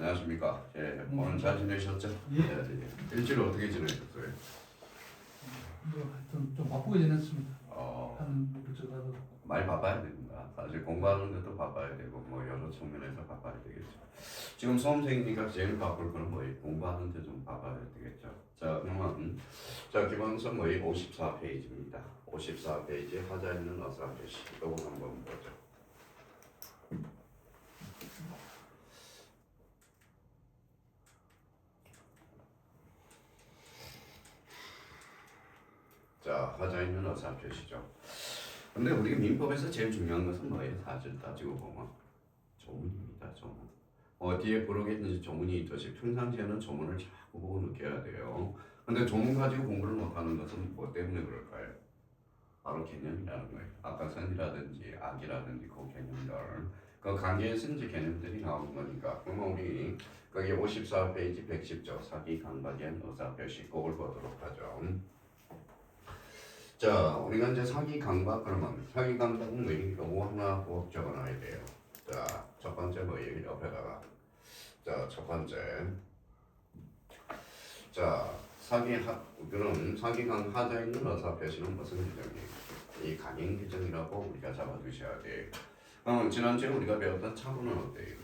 안녕하십니까. 예, 오늘 잘 지내셨죠? 예. 일주일 어떻게 지내셨어요? 뭐 하여튼 좀 바쁘게 지냈습니다. 어, 하는 이것저것 많이 바빠야 됩니다. 사실 공부하는데도 바빠야 되고 뭐 여러 측면에서 바빠야 되겠죠. 지금 수험생이니까 제일 바쁠 거는 뭐예요? 공부하는데 좀 바빠야 되겠죠. 자, 그러면 기본서 뭐예요? 54페이지입니다. 54페이지에 하자 있는 어사표시 이거 한번 보죠. 자, 하자 있는 어사표시죠. 근데 우리 민법에서 제일 중요한 것은 뭐예요? 사실 따지고 보면 조문입니다. 조문. 어디에 부르겠는지 조문이 있듯이 평상시에는 조문을 자꾸 보고 느껴야 돼요. 근데 조문 가지고 공부를 못하는 것은 뭐 때문에 그럴까요? 바로 개념이라는 거예요. 아까 선이라든지 악이라든지 그 개념들, 그 관계에서 이제 개념들이 나오는 거니까. 그러면 우리 거기 54페이지 110조 사기 강박엔 의사표시 그걸 보도록 하죠. 자, 우리가 이제 사기 강박 그러면 사기 강박은 뭐예요? 요거 하나 꼭 적어놔야 돼요. 자, 첫 번째 뭐예요? 옆에다가 자, 첫 번째 자, 그럼 사기강 하자 있는 어사표시는 무슨 규정이에요? 이 강행 규정이라고 우리가 잡아두셔야 돼요. 그럼 지난주에 우리가 배웠던 차고는 어때요?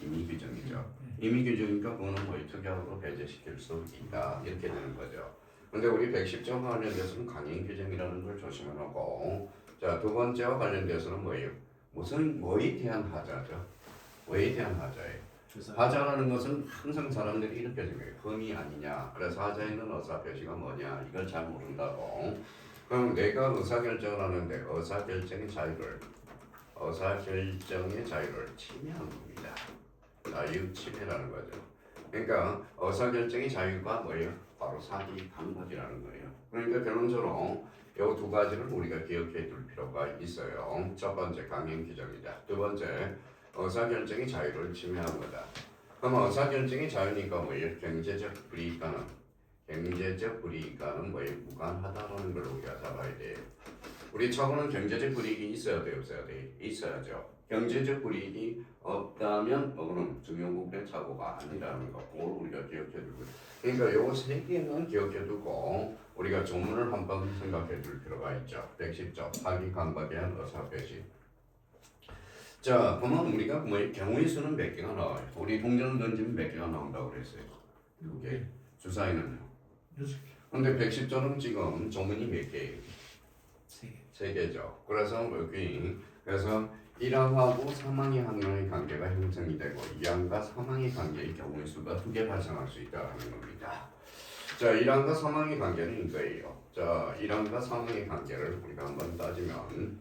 임의 규정이죠. 임의 규정이니까 그거는 뭐 특약으로 배제시킬 수 있다 이렇게 되는 거죠. 근데 우리 110조 관련돼서는 강행 규정이라는 걸 조심하고, 자, 두 번째와 관련돼서는 뭐예요? 무슨 뭐에 대한 하자죠? 뭐에 대한 하자예요? 하자라는 것은 항상 사람들이 이렇게 생각해요. 흠이 아니냐. 그래서 하자에 있는 의사표시가 뭐냐. 이걸 잘 모른다고. 그럼 내가 의사결정을 하는데 의사결정의 자유를 침해하는 겁니다. 자유 침해라는 거죠. 그러니까 의사결정의 자유가 뭐예요? 바로 사기 강박이라는 거예요. 그러니까 결론적으로 이 두 가지를 우리가 기억해 둘 필요가 있어요. 첫 번째 강행 규정이다. 두 번째 의사결정의 자유를 침해한 거다. 그럼 의사결정의 자유니까 뭐예요? 경제적 불이익과는 뭐예요? 무관하다라는 걸 우리가 잡아야 돼요. 우리 처분은 경제적 불이익이 있어야 돼, 없어야 돼? 있어야죠. 경제적 불이익이 없다면 그건 중요부분의 착오가 아니라는 거, 그걸 우리가 기억해 두고. 그러니까 요거 세 개는 기억해 두고 우리가 조문을 한번 생각해 둘 필요가 있죠. 110조 사기 강박에 대한 의사표시. 자, 그러면 우리가 경우의 수는 몇 개가 나와요? 우리 동전을 던지면 몇 개가 나온다고 그랬어요? 2개. 주사위는요? 6개. 근데 110조는 지금 조문이 몇 개예요? 3개. 3개죠. 그래서 일항하고 사망의 항의 관계가 형성이 되고 이항과 사망의 관계의 경우의 수가 2개 발생할 수 있다는 겁니다. 자, 일항과 사망의 관계는 이거예요. 자, 일항과 사망의 관계를 우리가 한번 따지면,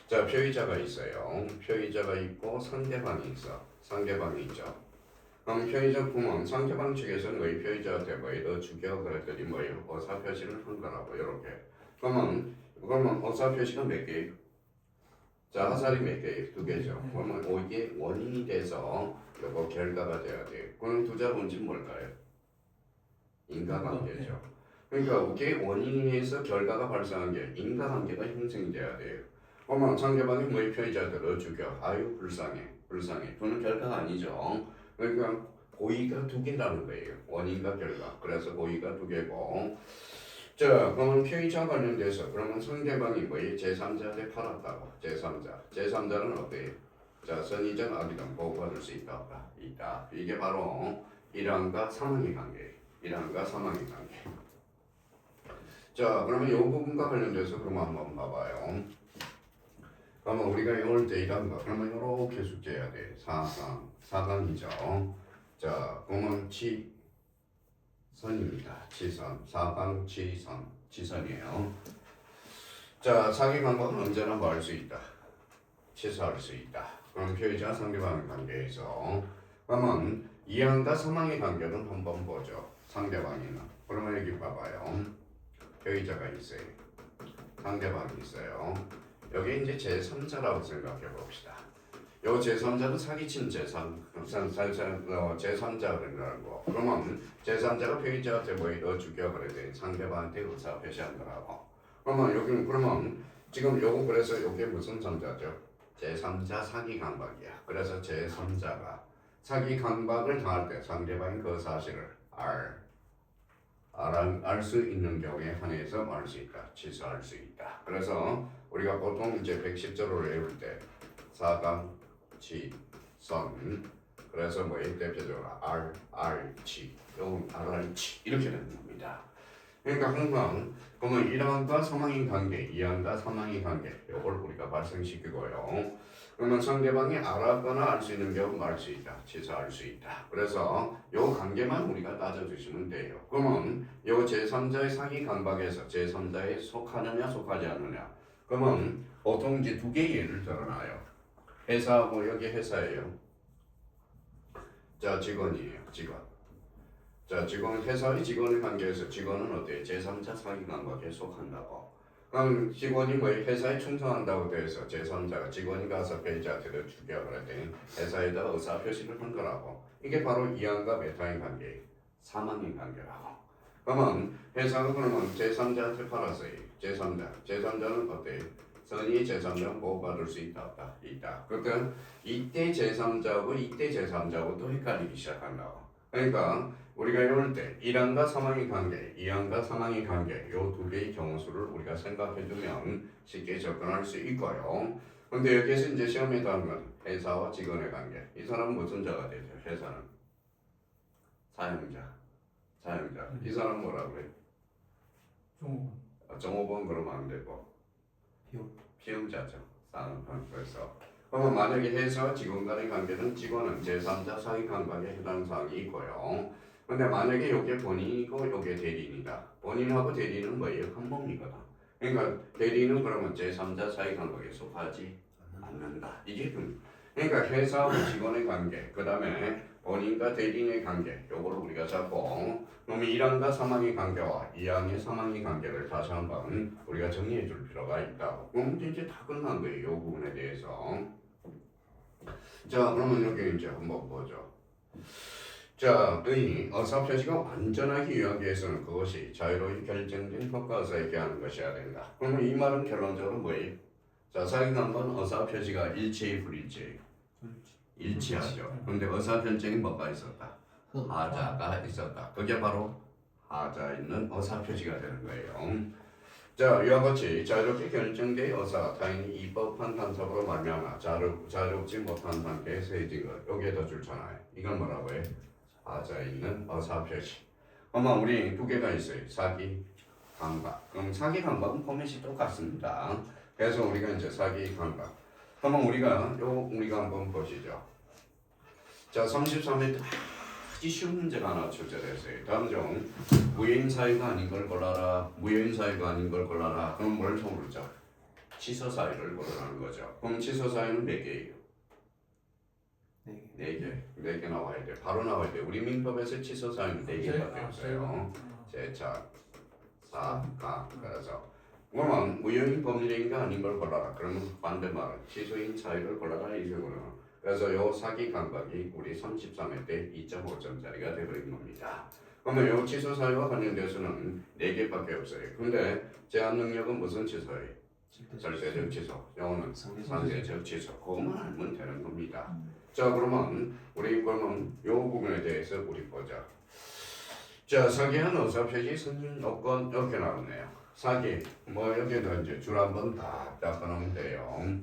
자, 표의자가 있어요. 표의자가 있고 상대방이 있어. 상대방이 있죠. 그럼 표의자 부모 상대방 측에서는 의 표의자한테 너 죽여 그랬더니 뭐예요? 의사표시를 한 거라고 이렇게. 그러면 의사표시가 몇 개예요? 자, 하살이 몇 개예요? 2개죠. 그러면 이게 원인이 돼서 요거 결과가 돼야 돼요. 그럼 두자 본질 뭘까요? 인과관계죠. 그러니까 이게 원인이 해서 결과가 발생한 게 인과관계가 형성이 돼야 돼요. 그러면 상대방이 뭐의 표의자들을 죽여. 아유 불쌍해. 그는 결과가 아니죠. 그러니까 고의가 2개라는 거예요. 원인과 결과. 그래서 고의가 2개고. 자, 그러면 표의자 관련돼서 그러면 상대방이 뭐예요? 제3자한테 팔았다고. 제3자는 어때요? 자, 선이든 악이든 보호받을 수 있다. 있다. 이게 바로 일항과 사망의 관계예요. 일항과 사망의 관계. 자, 그러면 이 부분과 관련돼서 그러면 한번 봐봐요. 그러면 우리가 이걸 대입한 거. 그러면 이렇게 숙제해야 돼. 4강이죠. 자, 그러면 지선입니다. 지선. 4강 지선이에요. 자, 사기 방법은 언제나 뭐 할 수 있다. 취소할 수 있다. 그럼 표의자 상대방의 관계에서 그러면 이항과 사망의 관계는 한번 보죠. 상대방이는. 그러면 여기 봐봐요. 표의자가 있어요. 상대방이 있어요. 여기 이제 제3자라고 생각해 봅시다. 요 제3자는 사기친 제3자라는 거. 그러면 제3자가 표의자한테 너 죽여 그랬더니 상대방한테 의사 표시한 거라고. 그러면 지금 요거 그래서 요게 무슨 3자죠? 제3자 사기 강박이야. 그래서 제3자가 사기 강박을 당할 때 상대방이 그 사실을 알 수 있는 경우에 한해서 말할 수 있다. 취소할 수 있다. 그래서 우리가 보통 이제 110조를 외울 때 사강, 지, 선 그래서 뭐 대표적으로 치, 치 이렇게 되는 겁니다. 그러니까 항상 그러면 1항과 사망인 관계, 2항과 사망인 관계 이걸 우리가 발생시키고요. 그러면 상대방이 알았거나 알 수 있는 경우 말할 수 있다, 취소할 수 있다. 그래서 이 관계만 우리가 따져주시면 돼요. 그러면 이 제3자의 사기 강박에서 제3자에 속하느냐 속하지 않느냐. 그러면 보통 이제 두 개의 예를 들어놔요. 회사하고 여기 회사예요. 자 직원이에요, 직원. 자 직원 회사의 직원의 관계에서 직원은 어때요? 제3자 사기 강박에 속한다고. 그럼 직원이 뭐 회사에 충성한다고 돼서 제3자가 직원이 가서 배우자한테 죽여 그랬더니 회사에다 의사표시를 한 거라고. 이게 바로 이항과 메타인 관계, 사망인 관계라고. 그러면 회사가 그러면 제3자한테 팔았어요. 제3자는 어때요? 선의 제3자는 보호받을 수 있다 없다? 있다. 그러니까 이때 제3자고 이때 제3자고 또 헷갈리기 시작한다고. 그러니까 우리가 이럴 때 1항과 사망의 관계, 2항과 사망의 관계 이 두 개의 경우수를 우리가 생각해두면 쉽게 접근할 수 있고요. 근데 여기에서 이제 시험에 나오는 건 회사와 직원의 관계. 이 사람은 무슨 자가 되죠? 회사는 사용자. 이 사람은 뭐라고 그래? 정호번 그러면 안 되고 피용자죠. 그래서 그러면 만약에 회사와 직원 간의 관계는 직원은 제3자 사기 강박에 해당 사항이 있고요. 근데 만약에 이게 본인이고 이게 대리인이다. 본인하고 대리인은 뭐예요? 한몸이거든. 그러니까 대리인은 그러면 제3자 사기 강박에 속하지 않는다. 이게 그러니까 회사와 직원의 관계, 그 다음에 본인과 대리인의 관계, 요거를 우리가 잡고 그럼 1항과 사망의 관계와 2항의 사망의 관계를 다시 한번 우리가 정리해 줄 필요가 있다고. 그럼 이제 다 끝난 거예요. 이 부분에 대해서. 자, 그러면 여기 이제 한번 보죠. 자, 의 어사표시가 완전하게 유효하기 위해서는 그것이 자유로이 결정된 효과에서 얘기하는 것이어야 된다. 그러면 이 말은 결론적으로 뭐예요? 자, 사기관건 어사표시가 일치의 불일치예요. 일치하죠. 그런데 의사결정이 뭐가 있었다? 하자가 있었다. 그게 바로 하자 있는 의사표시가 되는 거예요. 자, 이와 같이 자유롭게 결정된 의사가 타인이 입법한 간섭으로 말미암아 자유롭지 못한 상태에서 해진 것. 여기에다 줄잖아요. 이건 뭐라고 해? 하자 있는 의사표시. 그러면 우리 두 개가 있어요. 사기, 강박. 그럼 사기, 강박은 포맷이 똑같습니다. 그래서 우리가 이제 사기, 강박. 그러면 우리가 한번 보시죠. 자, 33회 아주 쉬운 문제가 하나 출제됐어요. 다음 중 무효인 사유가 아닌 걸 골라라. 무효인 사유가 아닌 걸 골라라. 그럼 뭘 고르죠? 취소 사유를 고르라는 거죠. 그럼 취소 사유는 몇 개예요? 네 개 나와야 돼. 바로 나와야 돼. 우리 민법에서 취소 사유는 4개가 되었어요. 제착, 사강. 그래서 그러면 무효인 법률인가 아닌 걸 골라라. 그러면 반대말은 취소인 사유를 골라라 이거는. 그래서 요 사기 강박이 우리 33회 때 2.5점짜리가 되어버린 겁니다. 그러면 요 취소 사유와 관련돼서는 4개밖에 없어요. 근데 제한 능력은 무슨 취소예요? 절대적 취소. 요거는 상대적 취소. 그것만 알면 되는 겁니다. 자, 그러면 우리 그러면 요 부분에 대해서 우리 보자. 자, 사기한 의사표시 승인 요건 이렇게 나왔네요. 사기 뭐 여기에다 이제 줄 한번 다 닦아놓으면 돼요.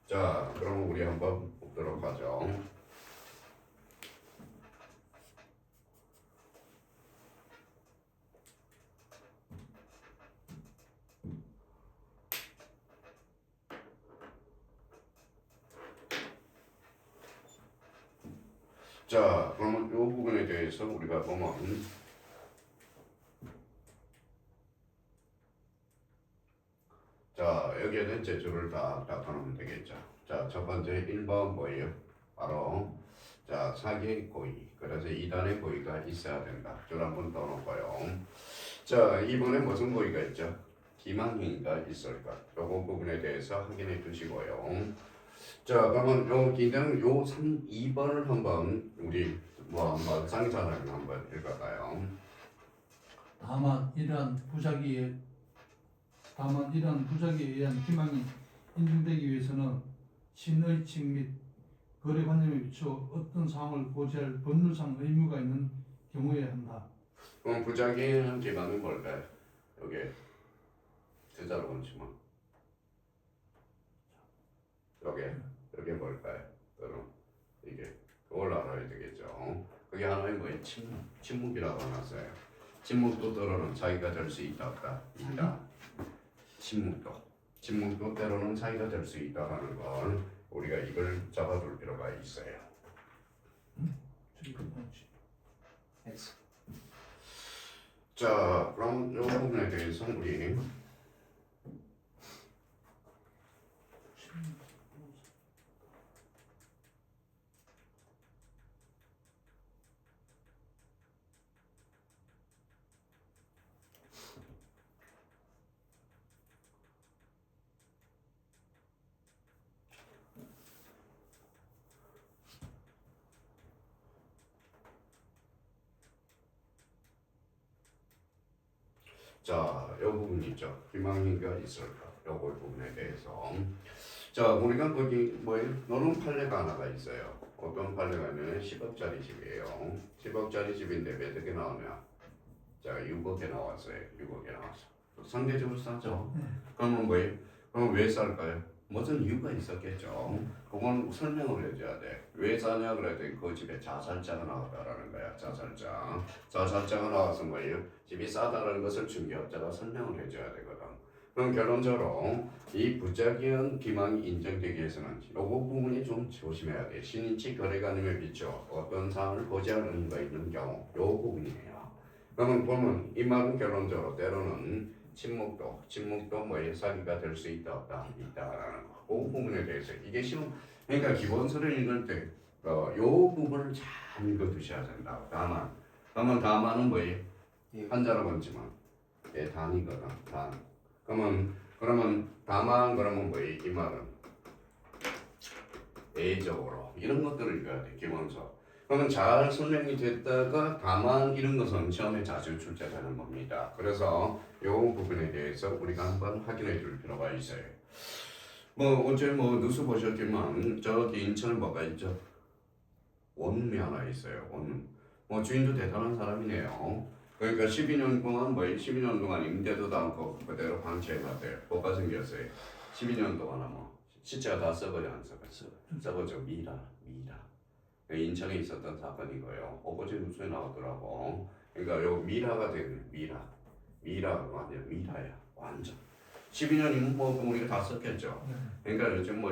자, 그럼 우리 한번 보도록 하죠. 자, 그러면 이 부분에 대해서 우리가 보면 자, 여기에는 이제 줄을 다 닦아놓으면 되겠죠. 자, 첫 번째 1번 뭐예요? 바로 자, 사기의 고의. 그래서 2단의 고의가 있어야 된다. 줄 한번 더 놓고요. 자, 2번에 무슨 고의가 있죠? 기망행위가 있을 것. 요거 부분에 대해서 확인해 주시고요. 자, 그러면 여기는 요 2번을 한번 우리 한번 상자를 한번 읽어봐요. 다만 이러한 부작위에 의한 희망이 인정되기 위해서는 신의 칙 및 거래관념에 비추어 어떤 사항을 고지할 법률상 의무가 있는 경우에 한다. 그럼 부작용 기반은 뭘까요? 여기 제자로 건치면 여기 뭘까요? 그럼 이게 그걸 알아야 되겠죠. 그게 하나의 뭐예요? 침묵이라고 해놨어요. 침묵도 때로는 자기가 될 수 있다 없다. 있다. 침묵도 때로는 자기가 될 수 있다라는 걸 우리가 이걸 잡아둘 필요가 있어요. 자, 그럼 이 부분에 대해서 우리 자, 이 부분 있죠. 희망인가 있을까? 요거 부분에 대해서. 자, 우리가 거기 뭐예요? 노는 판례가 하나가 있어요. 어떤 판례가면 10억짜리 집이에요. 10억짜리 집인데 몇 억에 나오냐? 자, 6억에 나왔어요. 6억에 나왔어. 상대적으로 싸죠. 그러면 뭐예요? 그럼 왜 쌀까요? 무슨 이유가 있었겠죠. 그건 설명을 해줘야 돼. 왜 싸냐 그랬더니 그 집에 자살자가 나왔다라는 거야. 자살자가 나와서 뭐예요? 집이 싸다라는 것을 중개업자가 설명을 해줘야 되거든. 그럼 결론적으로 이 부작용 기망이 인정되기 위해서는 이 부분이 좀 조심해야 돼. 신인치 거래관념에 비춰 어떤 사항을 고지할 의무가 있는 경우 이 부분이에요. 그러면 보면 이 말은 결론적으로 때로는 침묵도 뭐의 사기가 될 수 있다 없다 있다라는 거. 그 부분에 대해서 이게 그러니까 기본서를 읽을 때 요 부분을 잘 읽어두셔야 된다. 다만은 뭐예요? 한자로 번지만 단이거든. 단. 그러면 그러면 뭐예요? 이 말은 예적으로 이런 것들을 읽어야 돼. 기본서. 그러면 잘 설명이 됐다가 다만 이런 것은 시험에 자주 출제되는 겁니다. 그래서 이 부분에 대해서 우리가 한번 확인해 줄 필요가 있어요. 어제 뉴스 보셨지만 저기 인천에 뭐가 있죠? 원룸이 하나 있어요. 원룸. 주인도 대단한 사람이네요. 그러니까 12년 동안 12년 동안 임대도 않고 그대로 방치해놨대요. 뭐가 생겼어요? 12년 동안 시체가 다 썩어요, 안 썩어요? 썩어져. 미라. 인천에 있었던 사건이고요. 어제 뉴스에 나오더라고. 그러니까 요 미라가 되는 미라가 완전 미라야. 완전. 12년이면 우리가 다 썼겠죠. 그러니까 요즘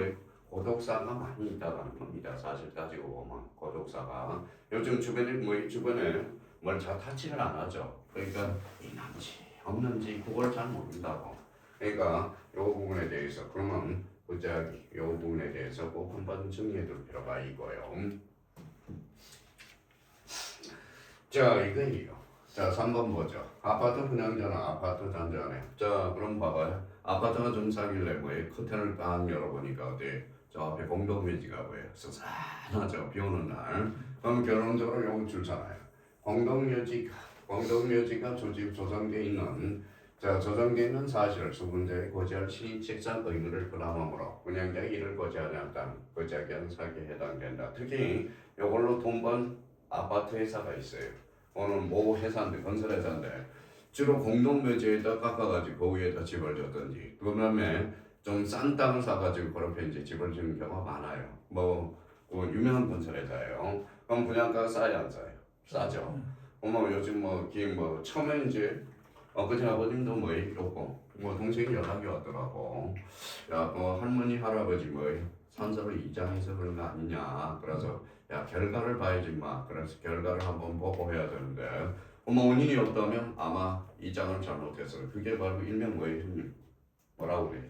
고독사가 많이 있다는 겁니다. 사실 따지고 보면 고독사가 요즘 주변에 뭘 잘 타치를 안 하죠. 그러니까 있는지 없는지 그걸 잘 모른다고. 그러니까 요 부분에 대해서 그러면 부작이 요 부분에 대해서 꼭 한번 정리해둘 필요가 있고요. 자, 이거예요. 자, 3번 보죠. 아파트 분양자나 아파트 단지하네. 자, 그럼 봐봐요. 아파트가 좀 사길래 커튼을 딱 열어보니까 어때? 저 앞에 공동묘지가 뭐예요? 쓱싹하죠. 비 오는 날. 그럼 결론적으로 요거 줄잖아요. 공동묘지가 조성돼 있는 조성돼 있는 사실을 수분자에 고지할 신인책상 의무를 부담하므로 분양자가 이를 고지하지 않다면 부작용 사기에 해당된다. 특히 요걸로 돈 번 아파트 회사가 있어요. 오늘 모 회사인데 건설회사인데 주로 공동묘지에다 깎아가지고 그 위에다 집을 줬든지 그다음에 좀 싼 땅을 사가지고 그렇게 이제 집을 짓는 경우가 많아요. 그 유명한 건설회사예요. 그럼 분양가가 싸요 안 싸요? 싸죠. 요즘 처음에 이제 그제 아버님도 이렇고 동생이 연락이 왔더라고. 야, 할머니 할아버지 산소를 이장해서 그런 거 아니냐. 그래서 야, 결과를 봐야지 마. 그래서 결과를 한번 보고 해야 되는데 원인이 없다면 아마 이장을 잘못했어요. 그게 바로 일명 형님 뭐라고 그래?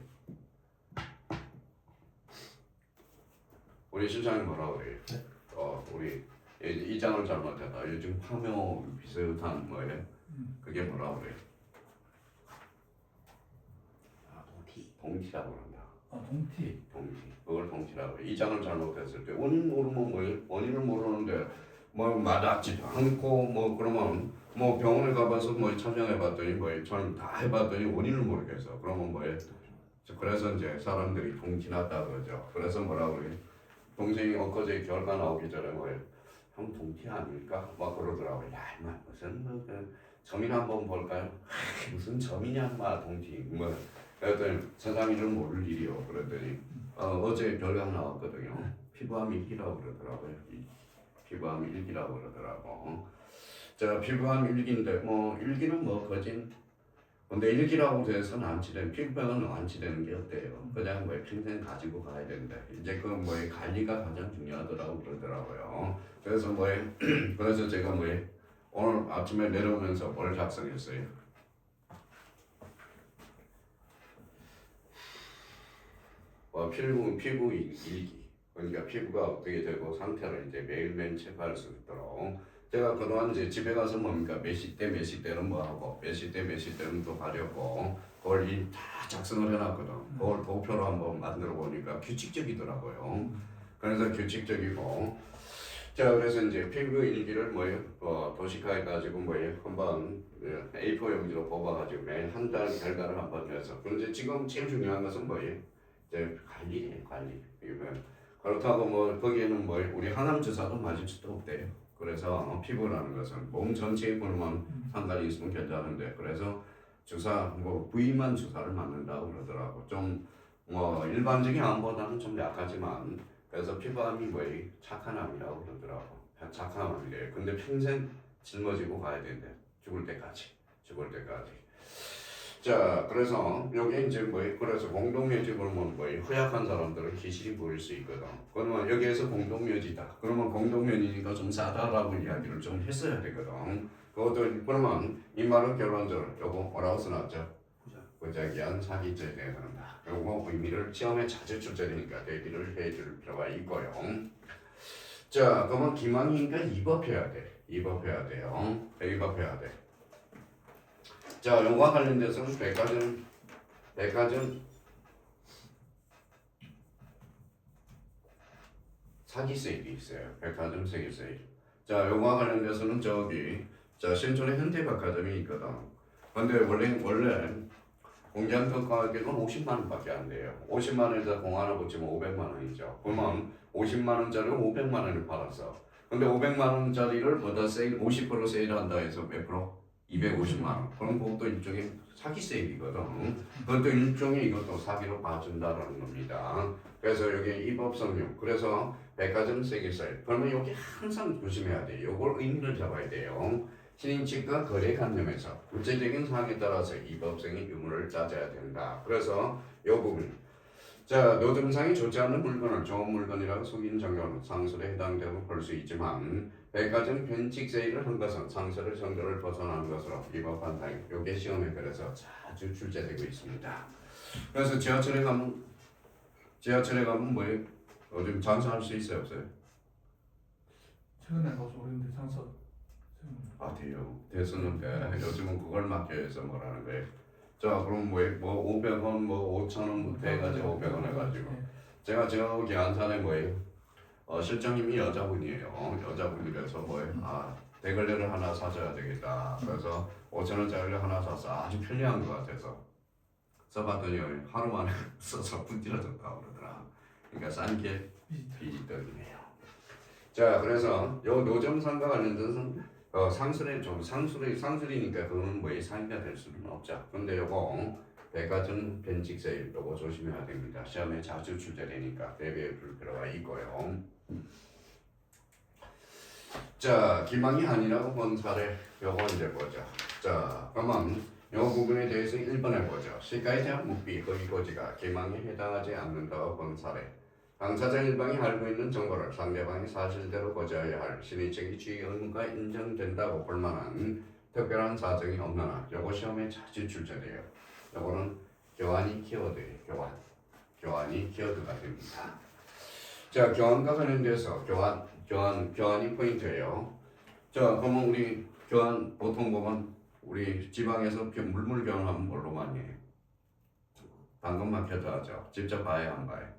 우리 실장님 뭐라고 그래요? 우리 이장을 잘못했다. 요즘 파묘 비슷한 그게 뭐라고 그래요? 동티라고 한다. 동티. 그걸 동티라고 해. 이장을 잘못했을 때 원인을 모르는데 맞았지도 않고 그러면 병원에 가봐서 촬영해봤더니 전 다 해봤더니 원인을 모르겠어. 그러면 그래서 이제 사람들이 동티났다 그러죠. 그래서 뭐라고 그래? 동생이 엊그제 결과 나오기 전에 뭐예요? 형 동티 아닐까? 막 그러더라고요. 야 임마 무슨 그 점이나 한번 볼까요? 무슨 점이냐 인마 동티 뭐 그랬더니 사장님은 모를 일이요. 그랬더니 어제 결과 나왔거든요. 피부암 1기라고 그러더라고요. 피부암 1기라고 그러더라고. 자 피부암 1기인데 뭐 1기는 뭐 거진 근데 1기라고 해서 완치된 피부병은 완치되는 게 어때요? 그냥 뭐 평생 가지고 가야 된다. 이제 그 뭐의 관리가 가장 중요하더라고 그러더라고요. 그래서 뭐에 그래서 제가 뭐에 오늘 아침에 내려오면서 뭘 작성했어요? 피부 일기. 그러니까 피부가 어떻게 되고 상태를 이제 매일매일 체크할 수 있도록. 제가 그동안 이제 집에 가서 뭡니까 몇 시때 몇 시때는 뭐 하고 몇 시때 몇 시때는 또 하려고 그걸 다 작성을 해놨거든. 그걸 도표로 한번 만들어 보니까 규칙적이더라고요. 그래서 규칙적이고 자 그래서 이제 피부 일기를 뭐예요 도식화해 가지고 뭐예요 한번 A4 용지로 뽑아가지고 매일 한 달 결과를 한번 해서 그런데 지금 제일 중요한 것은 뭐예요? 이제 관리예요 관리. 그렇다고 뭐 거기에는 뭐 우리 항암 주사도 맞을 수도 없대요. 그래서 피부라는 것은 몸 전체에 보면 상관이 있으면 괜찮은데 그래서 주사 뭐 부위만 주사를 맞는다고 그러더라고. 좀 뭐 일반적인 암보다는 좀 약하지만 그래서 피부암이 뭐예요 착한 암이라고 그러더라고. 착한 암인데 근데 평생 짊어지고 가야 된대. 죽을 때까지. 자 그래서 여기 이제 뭐 그래서 공동묘지 보면 뭐 허약한 사람들은 기실이 보일 수 있거든. 그러면 여기에서 공동묘지다. 그러면 공동묘지니까 좀 싸다라고 이야기를 좀 했어야 되거든. 그것도 그러면 이 말은 결론적으로 요거 뭐라고 써놨죠? 부작위한 사기죄에 대한다. 요거 의미를 시험에 자주 출제되니까 대비를 해줄 필요가 있고요. 자 그러면 기망이니까 입업해야 돼. 입업해야 돼요. 입업해야 돼. 자, 요거와 관련돼서는 백화점 사기 세일이 있어요. 백화점 사기 세일. 자, 요거와 관련돼서는 자 신촌에 현대백화점이 있거든. 근데 원래 공장가 가격은 50만 원밖에 안 돼요. 50만 원에다 공 하나 붙이면 500만 원이죠. 그러면 50만 원짜리를 500만 원을 팔았어. 근데 500만 원짜리를 뭐다 세일 50% 세일한다 해서 몇 프로? 250만 원. 그럼 그것도 일종의 사기 세일이거든. 그것도 일종의 이것도 사기로 봐준다라는 겁니다. 그래서 여기 입업성용. 그래서 백화점 세일 세일. 그러면 여기 항상 조심해야 돼. 요걸 의미를 잡아야 돼요. 신인측과 거래 관념에서 구체적인 사항에 따라서 입업성의 의무를 따져야 된다. 그래서 요 부분. 자, 노점상이 좋지 않은 물건을 좋은 물건이라고 속인 정도는 상술에 해당되고 볼 수 있지만 백화점 변칙 세일을 한 것은 상술의 정도를 벗어난 것으로 위법한다. 요게 시험에 그래서 자주 출제되고 있습니다. 그래서 지하철에 가면 뭐예요? 요즘 장사할 수 있어요, 없어요? 최근에 가서 오는데 장사 아 돼요. 됐었는데 요즘은 그걸 막혀서 뭐라는 거예요? 자 그럼 뭐 500원 뭐 5,000원부터 해가지고 500원 해가지고 제가 저기 안산에 뭐예요? 실장님이 여자분이에요. 여자분이라서 뭐예요? 대걸레를 하나 사줘야 되겠다. 그래서 5,000원짜리를 하나 사서 아주 편리한 것 같아서 써봤더니 하루 만에 써서 분질러졌다고 그러더라. 그러니까 싼 게 비지떡이네요. 자 그래서 요 노점상과 관련돼서는 상술이니까 그거는 뭐에 상위가 될 수는 없죠. 근데 요거 백화점 변칙 세일 요거 조심해야 됩니다. 시험에 자주 출제되니까 대비해 줄 필요가 있고요. 자 기망이 아니라고 본 사례 요거 이제 보자. 자 그러면 요 부분에 대해서 1번 해보죠. 시가에 대한 묵비, 허위 고지가 기망에 해당하지 않는다고 본 사례. 당사자 일방이 알고 있는 정보를 상대방이 사실대로 고지하여야 할 신의책이 주의 의무가 인정된다고 볼 만한 특별한 사정이 없느나 요거 시험에 자주 출제돼요. 요거는 교환이 키워드예요. 교환이 키워드가 됩니다. 자 교환과 관련돼서 교환이 포인트예요. 자 그러면 우리 교환 보통 보면 우리 지방에서 물물 교환하면 뭘로 많이 해요? 당근마켓 하죠. 직접 봐야 안 봐요?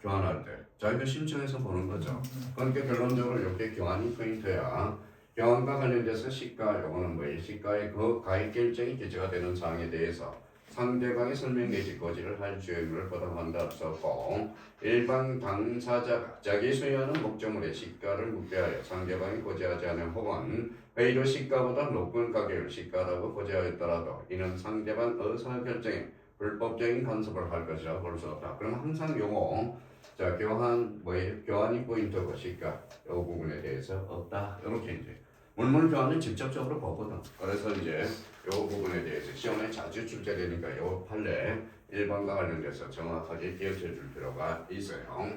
교환할 때 자기가 신청해서 보는 거죠. 그러니까 결론적으로 이렇게 교환이 포인트야. 교환과 관련돼서 시가 요거는 뭐예요? 시가의 그 가입 결정이 기재가 되는 사항에 대해서 상대방의 설명 내지 거짓을 할 죄를 부담한다 썼고 일반 당사자가 자기 소유하는 목적물의 시가를 묵비하여 상대방이 고지하지 않은 혹은 회의로 시가보다 높은 가격을 시가라고 고지하였더라도 이는 상대방 의사결정에 불법적인 간섭을 할 것이라 볼 수 없다. 그럼 항상 요거 자 교환 뭐예요? 교환이 포인트고 시가 요 부분에 대해서 없다. 이렇게 이제 물물 교환은 직접적으로 보거든. 그래서 이제 요 부분에 대해서 시험에 자주 출제되니까 요 판례 1번과 관련돼서 정확하게 기억해 줄 필요가 있어요.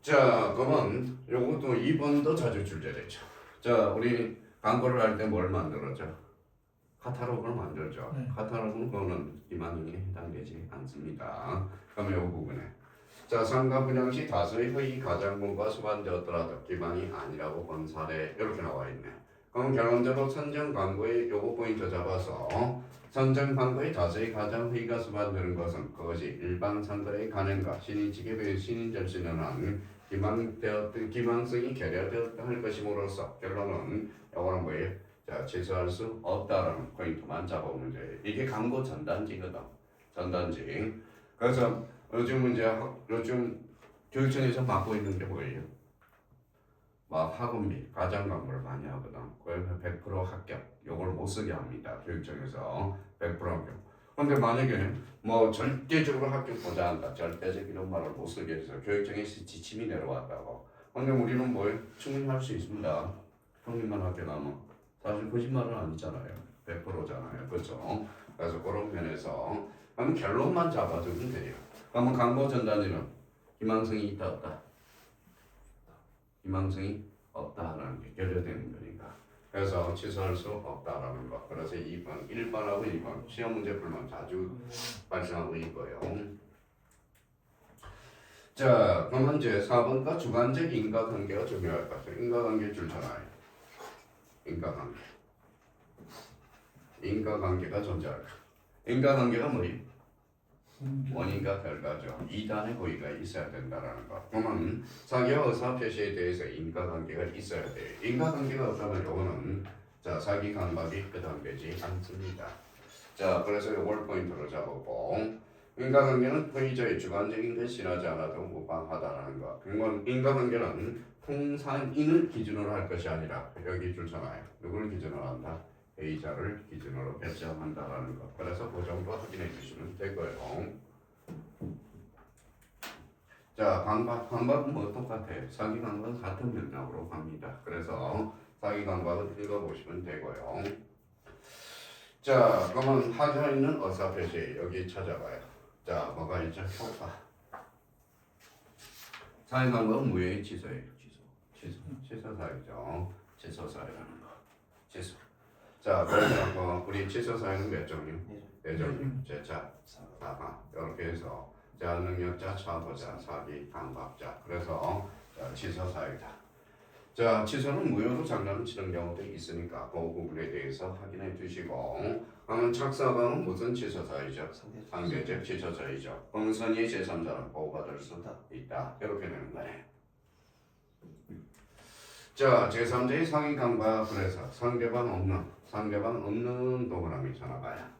자, 그러면 요것도 2번도 자주 출제되죠. 자, 우리 광고를 할 때 뭘 만들었죠? 카탈로그를 만들죠. 네. 카탈로그는 그거는 기만형에 해당되지 않습니다. 그러면 요 부분에 자, 상가 분양 시 다수의 회의 가장분과 수반되었더라도 기만이 아니라고 본 사례 이렇게 나와 있네. 그럼 결론적으로 선정 광고의 요거 포인트 잡아서 선정 광고의 다수의 가장 회의가 수반되는 것은 그것이 일반 상거래의 가능과 신인측에 비해 신인 절신은 한 기망성이 결여되었다 할 것임으로써 결론은 요거는 뭐예요? 자, 취소할 수 없다라는 포인트만 잡아오면 돼. 이게 광고 전단지거든. 전단지. 그래서 요즘 교육청에서 맡고 있는 게 뭐예요? 막 학원비, 가장 광고를 많이 하거든. 그래서 100% 합격. 요걸 못 쓰게 합니다. 교육청에서 100% 합격. 근데 만약에 뭐 절대적으로 합격 보자 한다. 절대적 이런 말을 못 쓰게 해서 교육청에서 지침이 내려왔다고. 근데 우리는 뭐예요? 충분히 할 수 있습니다. 형님만 합격하면 사실 거짓말은 아니잖아요. 100%잖아요. 그렇죠? 그래서 그런 면에서 그럼 결론만 잡아주면 돼요. 그러면 광고 전단지는 희망성이 있다 없다? 희망성이 없다라는 게 결여되는 거니까. 그래서 취소할 수 없다라는 거. 그래서 2번, 1번하고 2번 시험 문제 풀면 자주 발생하고 있고요. 자, 그러면 이제 4번과 주관적 인과관계가 중요할 것 같아요. 인과관계 줄잖아요. 인과관계. 인과관계가 존재할까? 인과관계가 뭐예요? 원인과 결과죠. 2단의 고의가 있어야 된다라는 거. 그러면 사기와 의사 표시에 대해서 인과관계가 있어야 돼요. 인과관계가 없다면 요거는 자 사기 강박이 해당되지 않습니다. 자 그래서 요걸 포인트로 잡았고 인과관계는 회의자의 주관적인 게 실하지 않아도 무방하다라는 거. 그건 인과관계는 통상인을 기준으로 할 것이 아니라 여기 줄잖아요. 누구를 기준으로 한다? 회의자를 기준으로 결정한다라는 것. 그래서 그 정도 확인해 주시면 되고요. 자, 강박은 뭐 똑같아요. 사기 강박은 같은 맥락으로 갑니다. 그래서 사기 강박은 읽어보시면 되고요. 자, 그러면 하자 있는 의사표시 여기 찾아봐요. 자, 뭐가 있죠? 효과. 사기 강박은 무효의 취소예요. 취소 사유죠. 취소 사유라는 거. 취소. 자, 그래서 우리 취소 사유는 몇 종류? 네 종류. 제차, 사망 이렇게 해서 자, 능력자, 차보자, 사기, 강박자. 그래서 자, 취소 사유다. 자, 취소는 무효로 장난을 치는 경우도 있으니까 그 부분에 대해서 확인해 주시고 그러면 착사방은 무슨 취소 사유죠? 상대적 취소 사유죠. 음선의 제3자는 보호받을 수 있다. 이렇게 되는 거네. 자, 제3자의 상위 강박 그래서 상대방 없는 동그라미 전화가야.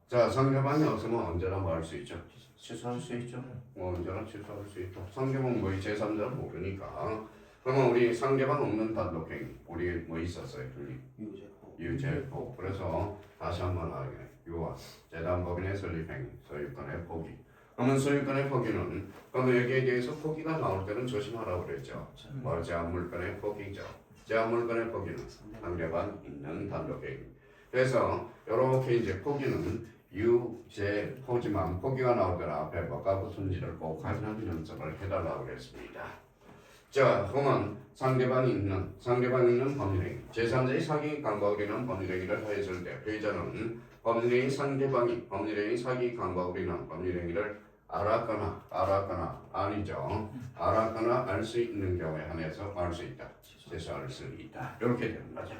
자, 상대방이 없으면 언제나 뭐 할 수 있죠? 취소할 수 있죠. 언제나 취소할 수 있죠. 상대방 뭐이 제3자를 모르니까. 그러면 우리 상대방 없는 단독행위 우리 뭐 있었어요? 유죄포. 그래서 다시 한번 하게 유아 재단법인의 설립행위 소유권의 포기. 그러면 소유권의 포기는 그러면 여기에 대해서 포기가 나올 때는 조심하라고 그랬죠. 뭐 제한물권의 포기죠. 제한물권의 포기는 상대방 있는 단독행위. 그래서 이렇게 이제 포기는 유죄포지만 포기가 나올 때는 앞에 뭐가 붙은지를 꼭 확인하는 연습을 해달라고 그랬습니다. 자, 그러면 상대방이 있는 법률행위 제3자의 사기 강박으로 인한 법률행위를 하였을 때 피해자는 법률행위 상대방이 법률행위 사기 강박으로 인한 법률행위를 알았거나 아니죠. 알았거나 알 수 있는 경우에 한해서 알 수 있다. 취소할 수 있다. 이렇게 되는 거죠.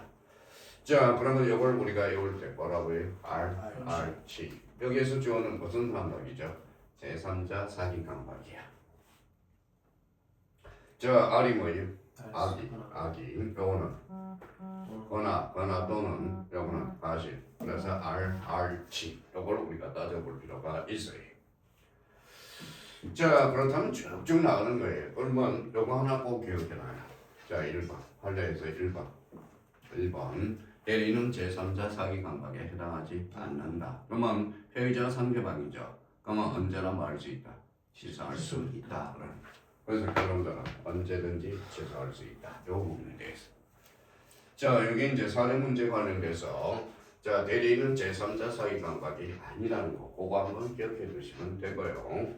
자, 그러면 이걸 우리가 외울 때 뭐라고 해요? RR치. 여기에서 주어는 무슨 강박이죠? 제3자 사기 강박이야. 자, R이 뭐예요? 아기. 요거는 거나 또는 요거는 가시. 그래서 알치. 요걸 우리가 따져볼 필요가 있어요. 자, 그렇다면 쭉쭉 나가는 거예요. 그러면 요거 하나 꼭 기억해놔요. 자, 1번. 판례에서 1번. 대리는 제3자 사기 강박에 해당하지 않는다. 그러면 피의자 상대방이죠. 그러면 언제나 말할 수 있다. 취소할 수 있다. 그래서 결론자는 언제든지 취소할 수 있다. 요 부분에 대해서. 자, 여기 이제 사례 문제 관련돼서 자, 대리는 제3자 사기 강박이 아니라는 거. 그거 한번 기억해 두시면 되고요.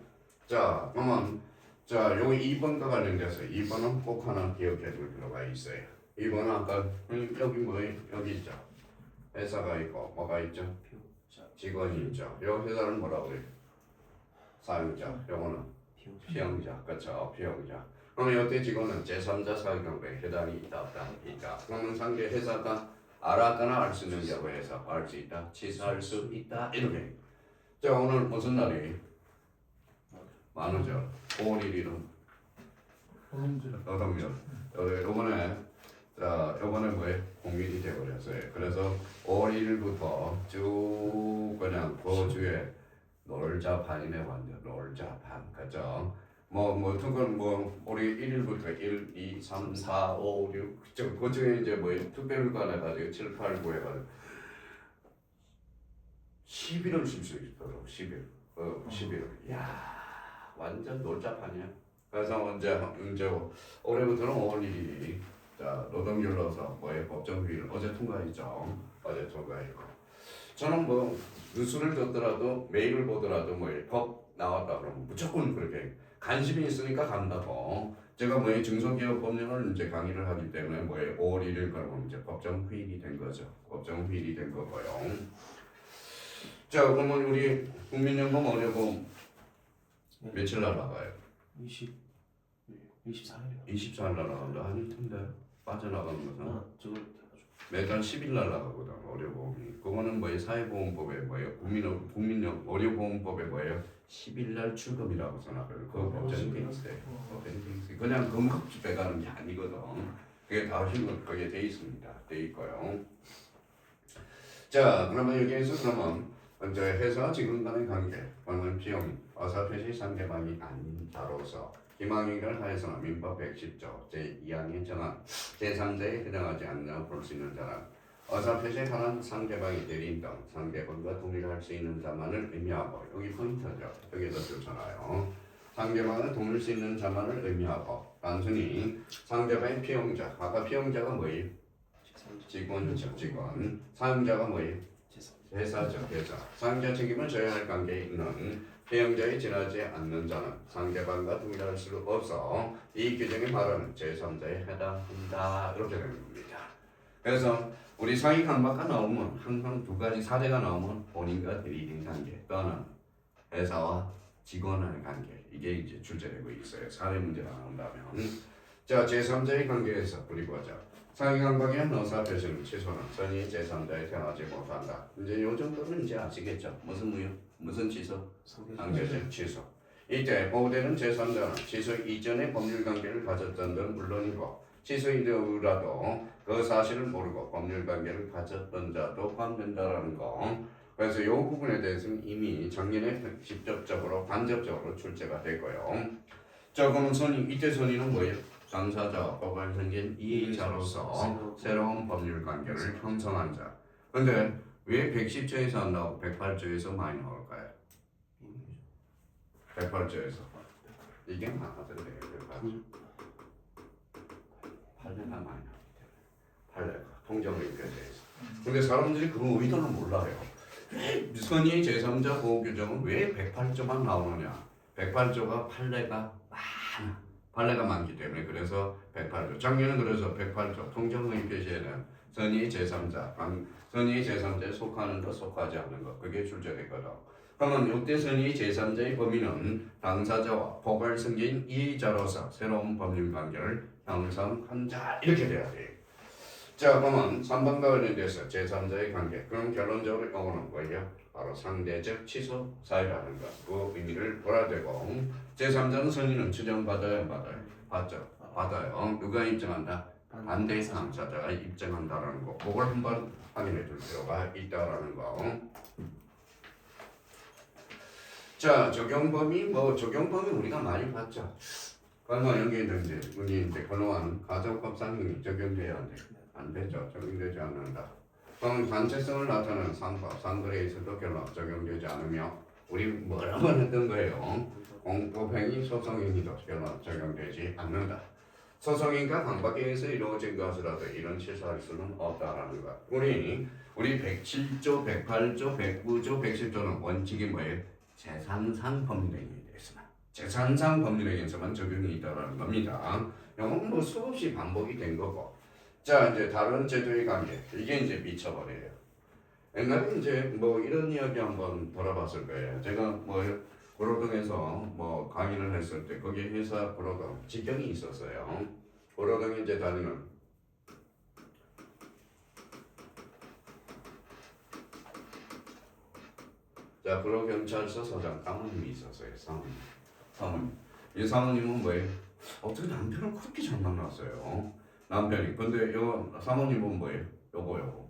자, 그러면 자, 여기 2번과 관련돼서 2번은 꼭 하나 기억해 둘 필요가 있어요. 2번은 아까 여기 여기 있죠. 회사가 있고 뭐가 있죠? 직원이 있죠. 이 회사는 뭐라고 그래요? 사용자. 요거는 피용자. 그렇죠. 피용자. 그러면 이때 직원은 제3자 사기강박에 해당이 있다 없다. 있다. 그러면 상대 회사가 알았거나 알 수 있는 경우에서 알 수 있다. 취소할 수 있다. 이렇게. 자, 오늘 무슨 날이? 많으죠. 5월 1일은 노동절. 요번에 뭐예요? 공휴일이 되어버렸어요. 그래서 5월 1일부터 쭉 그냥 그 주에 놀자판이네 완전 놀자판. 그죠? 특은 우리 1일부터 1, 2, 3, 4, 5, 6 그 중에 이제 특별휴가 해가지고 7, 8, 9 해가지고 11월 쉴 수 있도록 11월. 야. 완전 놀자판이야. 그래서 이제 올해부터는 5월 1일이 자 노동절로서 법정휴일 어제 통과했죠. 어제 통과했고 저는 뉴스를 듣더라도 메일을 보더라도 법 나왔다 그러면 무조건 그렇게 관심이 있으니까 간다고. 제가 중소기업 법령을 이제 강의를 하기 때문에 5월 1일 그러면 이제 법정휴일이 된 거죠. 법정휴일이 된 거고요. 자, 그러면 우리 국민연금 어려고 며칠 날 나가요? 24일이요. 24일 날 나간다. 아닐 텐데 빠져나가는 것은 매달 10일 날 나가거든. 의료보험이. 그거는 사회보험법에 국민연 의료보험법에 10일 날 출금이라고 써놔요. 그거 법정이 돼 있어요. 그냥 금값 빼가는 게 아니거든. 그게 다 거기에 돼 있습니다. 돼 있고요. 자, 그러면 여기에서 그러면 먼저 회사 직원 간의 관계, 방문 비용, 어사표시 상대방이 아닌 자로서 기망행위를 하여서는 민법 110조 제2항에 정한 제3자에 해당하지 않냐고 볼 수 있는 자는 어사표시에 관한 상대방이 대리인 등 상대방과 동일할 수 있는 자만을 의미하고 여기 포인트죠. 여기서 좋잖아요. 상대방을 동일 수 있는 자만을 의미하고 단순히 상대방의 피용자, 아까 피용자가 뭐예요? 직원이죠. 직원. 사용자가 뭐예요? 회사죠. 회사. 상자 책임을 져야 할 관계에 있는 피용자에 지나지 않는 자는 상대방과 동일할 수 없어 이 규정의 말은 제3자에 해당한다. 이렇게 되는 겁니다. 그래서 우리 사기 강박과 나오면 항상 두 가지 사례가 나오면 본인과 대리인 관계 또는 회사와 직원의 관계 이게 이제 출제되고 있어요. 사례 문제가 나온다면 자 제3자의 관계에서 우리 보자. 사기 강박의 너사 표시는 취소는 선의 제3자에 태어나지 못한다. 이제 요 정도는 이제 아시겠죠? 무슨 취소? 상대적 취소. 이때 보호되는 제3자는 취소 이전의 법률 관계를 가졌던 건 물론이고 취소 이후라도 그 사실을 모르고 법률 관계를 가졌던 자도 포함된다라는 거. 그래서 이 부분에 대해서는 이미 작년에 직접적으로 간접적으로 출제가 됐고요. 자 그럼 이때 선의는 뭐예요? 당사자와 법안 생긴 이의자로서 새로운 법률 관계를 형성한 자. 근데 왜 110조에서 안 나오고 108조에서 많이 나올까요? 108조에서 이게 많아서래요. 8회가 많이 나오기 때문에 8회가 통정의견에서. 근데 사람들이 그 의도는 몰라요. 왜 선의 제3자 보호 규정은 왜 108조만 나오느냐? 108조가 판례가 많아. 판례가 많기 때문에 그래서 108조. 작년은 그래서 108조 통정의 표시에는 선의 제3자, 선의 제3자에 속하는 것, 속하지 않는 것 그게 출제됐거든. 그러면 이때 선의 제3자의 범위는 당사자와 포괄 승계인 이의자로서 새로운 법률 관계를 형성한 자 이렇게 돼야 돼. 자 그러면 3번과 관련돼서 제3자의 관계. 그럼 결론적으로 이거는 뭐예요? 바로 상대적 취소 사유라는 것. 그 의미를 보라 되고 제3자는 선의는 추정받아야 받아요. 받죠. 받아요. 누가 입증한다? 반대 당사자가 입증한다라는 거. 그걸 한번 확인해 줄 필요가 있다라는 거. 자, 적용범위 적용범위 우리가 많이 봤죠. 그러면 여기는 이제 우리 이제 그동안 가정법 상형이 적용돼야 안 돼? 안 되죠. 적용되지 않는다. 그럼 관체성을 나타내는 상법, 상글에 있어도 결론 적용되지 않으며 우리 뭐라고 했던 거예요? 공법행위, 소송행위도 결론 적용되지 않는다. 소송인과 강박에 의해서 이루어진 것이라도 이런 실수할 수는 없다라는 것. 우리 107조, 108조, 109조, 110조는 원칙이 뭐예요? 재산상 법률행위에 대해서만 재산상 법률행위에서만 적용이 있다라는 겁니다. 이건 뭐 수없이 반복이 된 거고. 자, 이제 다른 제도의 관계 이게 이제 미쳐버려요. 옛날에 이제 뭐 이런 이야기 한번 돌아봤을 거예요. 제가 뭐 고로동에서 뭐 강의를 했을 때 거기 회사 고로동 직경이 있었어요. 고로동에 이제 다니는 자 고로경찰서 서장 사모님이 있었어요. 사모님. 이 사모님은 뭐예요? 어떻게 남편을 그렇게 잘 만났어요. 남편이. 근데 요 사모님은 뭐예요? 요거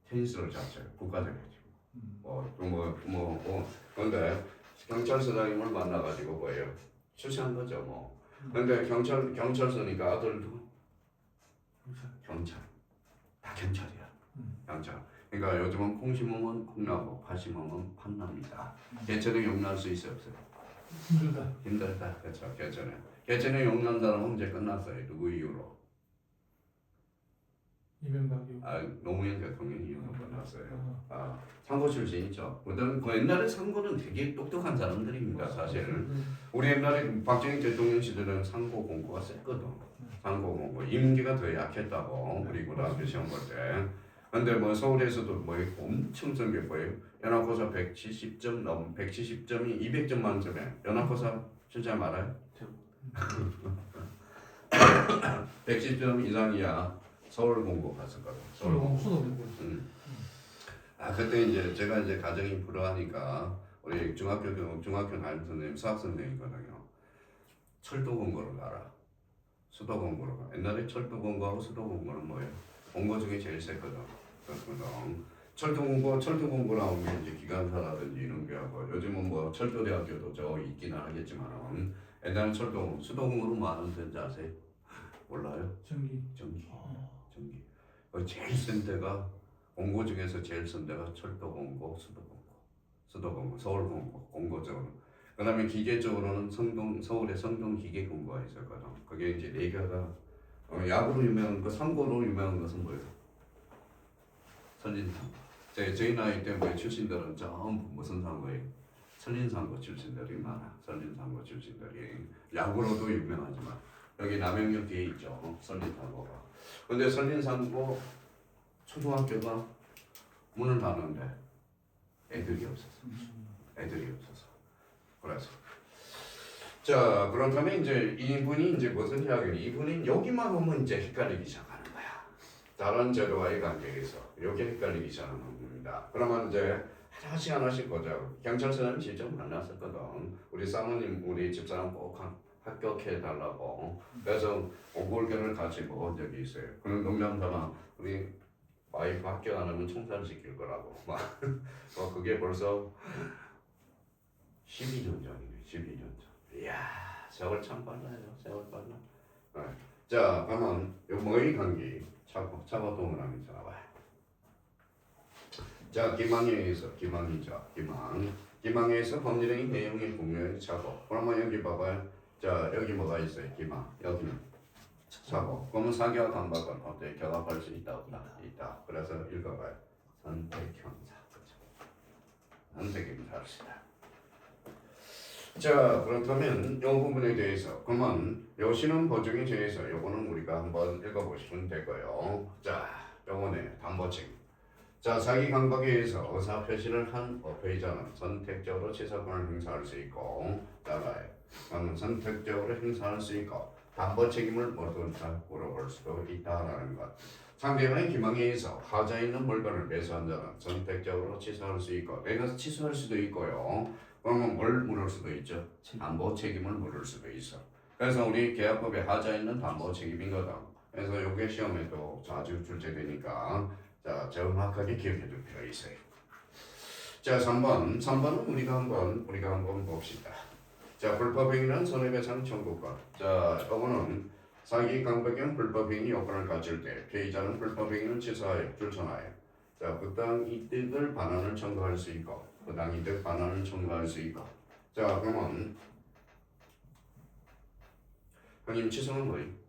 테니스를 잤어요. 국가대표. 근데 경찰서장님을 만나가지고 뭐예요? 출세한 거죠 뭐. 근데 경찰서니까 아들도 경찰, 다 경찰이야. 경찰. 그러니까 요즘은 콩 심으면 콩나고 파 심으면 팥납니다. 개천에 용날 수 있어요 없어요? 힘들다. 그렇죠. 개천에 용난 사람은 이제 끝났어요. 누구 이유로? 이명박이요. 노무현 대통령이 이유로 끝났어요. 상고 출신이죠. 그 옛날에 상고는 되게 똑똑한 사람들입니다. 사실 우리 옛날에 박정희 대통령 시절에는 상고 공고가 셌거든. 상고 공고 임기가 더 약했다고 우리 고등학교 시험 볼 때. 근데 뭐 서울에서도 뭐 엄청 쓴 게 뭐예요? 연합고사 170점이 200점 만점에 연합고사 진짜 말아요? 110점 이상이야. 서울 공고 갔었거든. 서울 공고. 그때 이제 제가 이제 가정이 불우하니까 우리 중학교 담임 선생님 수학 선생님이거든요. 철도 공고를 가라. 수도 공고를 가. 옛날에 철도 공고하고 수도 공고는 뭐예요? 공고 중에 제일 셌거든. 철도 공고 나오면 이제 기관사라든지 이런 게 하고 요즘은 뭐 철도대학교도 저 있기는 하겠지만은 옛날 수도 공고는 뭐 하는 데인지 아세요? 몰라요? 전기. 제일 센 데가 공고 중에서 제일 센 데가 철도 공고, 수도 공고, 서울 공고적으로. 그다음에 기계적으로는 서울의 성동 기계 공고가 있었거든. 그게 이제 네 개가 야구로 유명한 거, 상고로 유명한 것은 뭐예요? 선진상고. 저희 나이 때 뭐 출신들은 전부 무슨 상고예요? 선진상고 출신들이 많아. 선진상고 출신들이 야구로도 유명하지만 여기 남영역 뒤에 있죠. 선진상고가. 근데 선진상고 초등학교가 문을 닫는데 애들이 없었어. 그래서 자 그렇다면 이제 이분이 이제 무슨 이야기니? 이분이 여기만 오면 이제 헷갈리기 시작하는 거야. 다른 제도와의 관계에서 여기 헷갈리기 시작하는 겁니다. 그러면 이제 하나씩 보자. 경찰서는 직접 만났었거든. 우리 사모님, 우리 집사람 꼭 합격해 달라고. 그래서 오골견을 같이 먹은 적이 있어요. 그런 농담삼아 우리 와이프 합격 안 하면 총살 시킬 거라고. 그게 벌써 12년 전이네. 12년 전. 이야, 세월 참 빨라요. 세월 빨라. 자, 그러면 요 뭐의 관계? 차고 동그라미 잡아봐. 자, 기망에 의해서 기망이죠. 기망에 의해서 법률행위 내용의 분명히 차고. 그러면 여기 봐봐요. 자, 여기 뭐가 있어요? 기망. 여기는 차고. 그러면 사기와 강박은 어때? 결합할 수 있다 없다? 있다. 그래서 읽어봐요. 선택형사. 그렇죠. 선택형사입니다. 자, 그렇다면 이 부분에 대해서 그러면 요시는 보증에 대해서 요거는 우리가 한번 읽어보시면 되고요. 자, 요거네 담보책. 자, 사기 강박에 의해서 의사 표시를 한 피의자는 선택적으로 취사권을 행사할 수 있고, 따라요. 선택적으로 행사할 수 있고, 담보 책임을 모두다 물어볼 수도 있다라는 것. 상대방의 기망에 의해서 하자 있는 물건을 매수한 자는 선택적으로 취소할 수 있고, 내가 취소할 수도 있고요. 그러면 뭘 물을 수도 있죠. 담보 책임을 물을 수도 있어. 그래서 우리 계약법에 하자 있는 담보 책임인 거다. 그래서 요게 시험에도 자주 출제되니까 자 정확하게 기억해 둘 필요가 있어요. 자 3번은 우리가 한번 봅시다. 자 불법행위는 손해배상 청구권. 자 이거는 사기 강박형 불법행위 요건을 갖출 때 피해자는 불법행위를 취소하여 불천하여 자 부당 이득을 반환을 청구할 수 있고 부당 이득 반환을 청구할 수 있고 자 그러면 형님 취소는 뭐예요?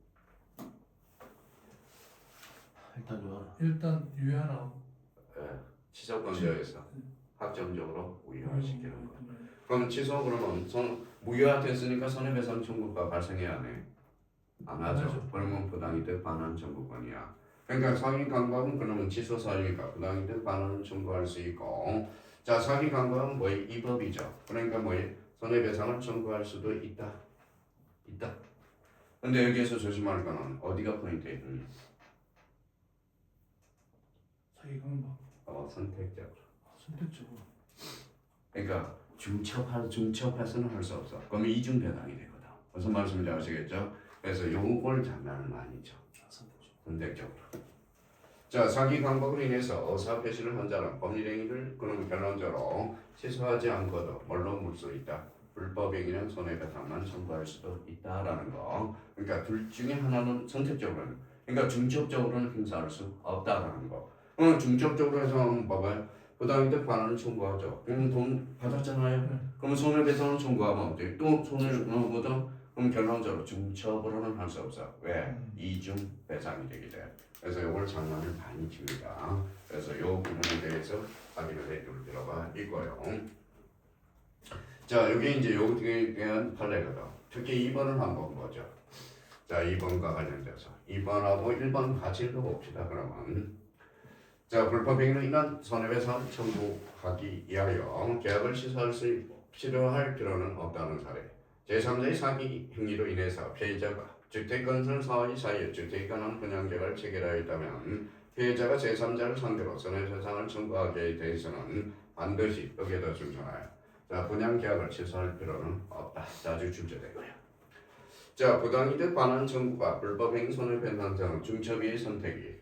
일단 유연하고 취소권자에서 확정적으로 무효화시키는 거. 그럼 취소 그러면 무효화됐으니까 손해배상 청구가 발생해야 안 해? 안 하죠. 그러면 부당이득 반환 청구권이야. 그러니까 사기 강박은 그러면 취소 사유니까 부당이득 반환을 청구할 수 있고 자 사기 강박은 뭐예요? 이 법이죠. 그러니까 뭐예요? 손해배상을 청구할 수도 있다. 근데 여기에서 조심할 거는 어디가 포인트예요? 사기 강박. 선택적으로. 선택적으로. 그러니까 중첩해서는 할 수 없어. 그러면 이중 배당이 되거든. 무슨 말씀인지 아시겠죠? 그래서 요걸 장난을 많이 쳐. 선택적으로. 자 사기 강박으로 인해서 의사표시를 한 자는 법률행위를 그러면 결론적으로 취소하지 않고도 뭘로 물 수 있다. 불법행위는 손해배상만 청구할 수도 있다라는 거. 그러니까 둘 중에 하나는 선택적으로는 그러니까 중첩적으로는 행사할 수 없다라는 거. 중첩적으로 해서 한번 봐봐요. 부당이득 반환을 청구하죠. 그럼 돈 받았잖아요. 그럼 손해배상을 청구하면 어때? 또 손해를 거든. 그럼 결론적으로 중첩으로는 할 수 없어. 왜? 이중 배상이 되기 때문에. 그래서 이걸 장난을 많이 칩니다. 그래서 이 부분에 대해서 확인을 해둘 필요가 있고요. 자 여기 이제 여기에 대한 판례거든. 특히 2번을 한번 보죠. 자 2번과 관련돼서 2번하고 1번 같이 읽어봅시다. 그러면 자 불법행위로 인한 손해배상 청구하기 위하여 계약을 취소할 필요는 없다는 사례. 제3자의 사기 행위로 인해서 피해자가 주택건설 사업이 사이에 주택관한 분양계약을 체결하였다면 피해자가 제3자를 상대로 손해배상을 청구하기에 대해서는 반드시 여기에다 준수하여 자 분양계약을 취소할 필요는 없다. 자주 출제되고요. 자 부당이득 반환 청구가 불법행위 손해배상 중첩위의 선택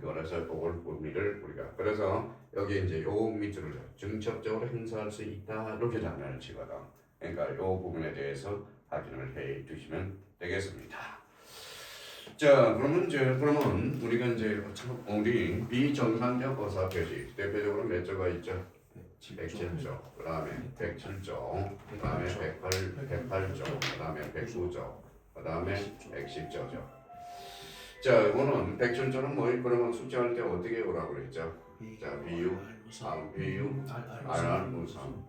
그래서 그걸 의미를 우리가 그래서 여기 이제 요 밑으로 중첩적으로 행사할 수 있다 이렇게 장난을 치거든. 그러니까 요 부분에 대해서 확인을 해 주시면 되겠습니다. 자 그러면 우리가 이제 우리 비정상적 의사 표시 대표적으로 몇 조가 있죠? 107조, 그 다음에 107조, 그 다음에 108조, 그 다음에 109조, 그 다음에 110조죠. 자, 이거는 107조는 뭐예요? 그러면 숙제할 때 어떻게 오라고 그랬죠? 자, 비유, 비유, RR, 문선,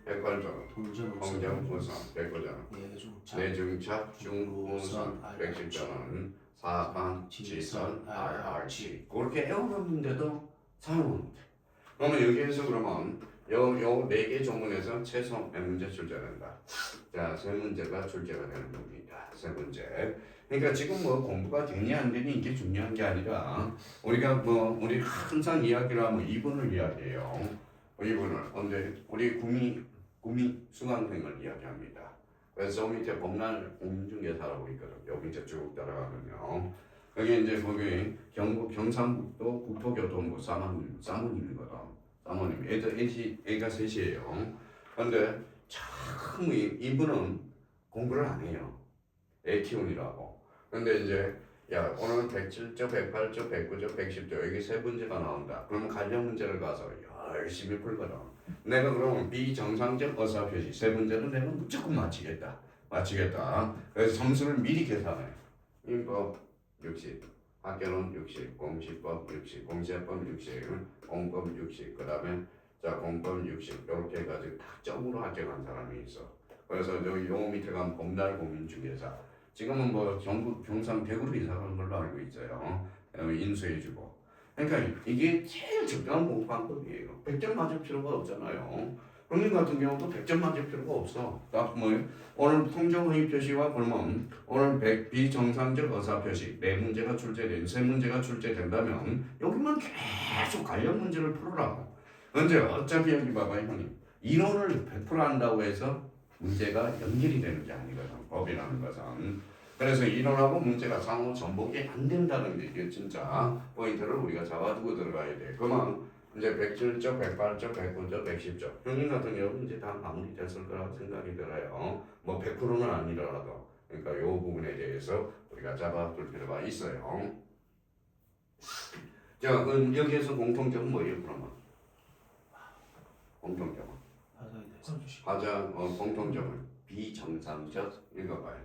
108조는 공정, 문선, 109조는 내중첩, 중문선, 110조는 사반, 지선, RRC 그렇게 애워놨는데도 사용은 못해. 그러면 여기에서 그러면 요 4개 조문에서 최소 몇 문제 출제된다. 자, 3문제가 출제가 되는 겁니다. 3문제. 그러니까 지금 뭐 공부가 되니 안 되니 이게 중요한 게 아니라 우리가 우리 항상 이야기를 하면 2분을 이야기해요. 2분을. 근데 우리 구미 수강생을 이야기합니다. 그래서 저 밑에 범날 공중계사라고 있거든. 여기 이제 쭉 따라가면요. 여기 이제 거기 경상북도 국토교통부 사모님이거든. 사모님 애가 셋이에요. 근데 참 이분은 공부를 안 해요. 애 키우느라고. 근데 이제 야 오늘 107조, 108조, 109조, 110조 여기 세 문제가 나온다. 그러면 관련 문제를 가서 열심히 풀거든. 내가 그러면 비정상적 의사표시 세 문제는 내가 무조건 맞히겠다. 그래서 점수를 미리 계산해. 이거 60, 학교는 60, 공시법 60, 공시법 60, 공법 60, 그 다음에 자 공법 60 이렇게 해가지고 딱 점으로 합격한 사람이 있어. 그래서 여기 요 밑에 가면 봄날 고민중개사 지금은 뭐 전국 경상 대구로 이사간 걸로 알고 있어요. 인수해주고. 그러니까 이게 제일 적당한 공부 방법이에요. 100점 맞을 필요가 없잖아요. 형님 같은 경우도 100점 맞을 필요가 없어. 딱 오늘 통정의 표시와 그러면 오늘 비정상적 의사 표시 4문제가 출제된 3문제가 출제된다면 여기만 계속 관련 문제를 풀으라고. 근데 어차피 여기 봐봐요 형님. 이론을 100% 한다고 해서 문제가 연결이 되는 게 아니거든. 법이라는 것은. 그래서 이론하고 문제가 상호 전복이 안 된다는 게 이게 진짜 포인트를 우리가 잡아두고 들어가야 돼. 그러면 이제 107쪽, 108쪽, 109쪽, 110쪽 형님 같은 경우는 이제 다 마무리됐을 거라고 생각이 들어요. 뭐 100%는 아니더라도. 그러니까 이 부분에 대해서 우리가 잡아둘 필요가 있어요. 자, 그럼 여기에서 공통점은 뭐예요, 그러면? 공통점은? 가장 공통점은 비정상적 읽어봐요.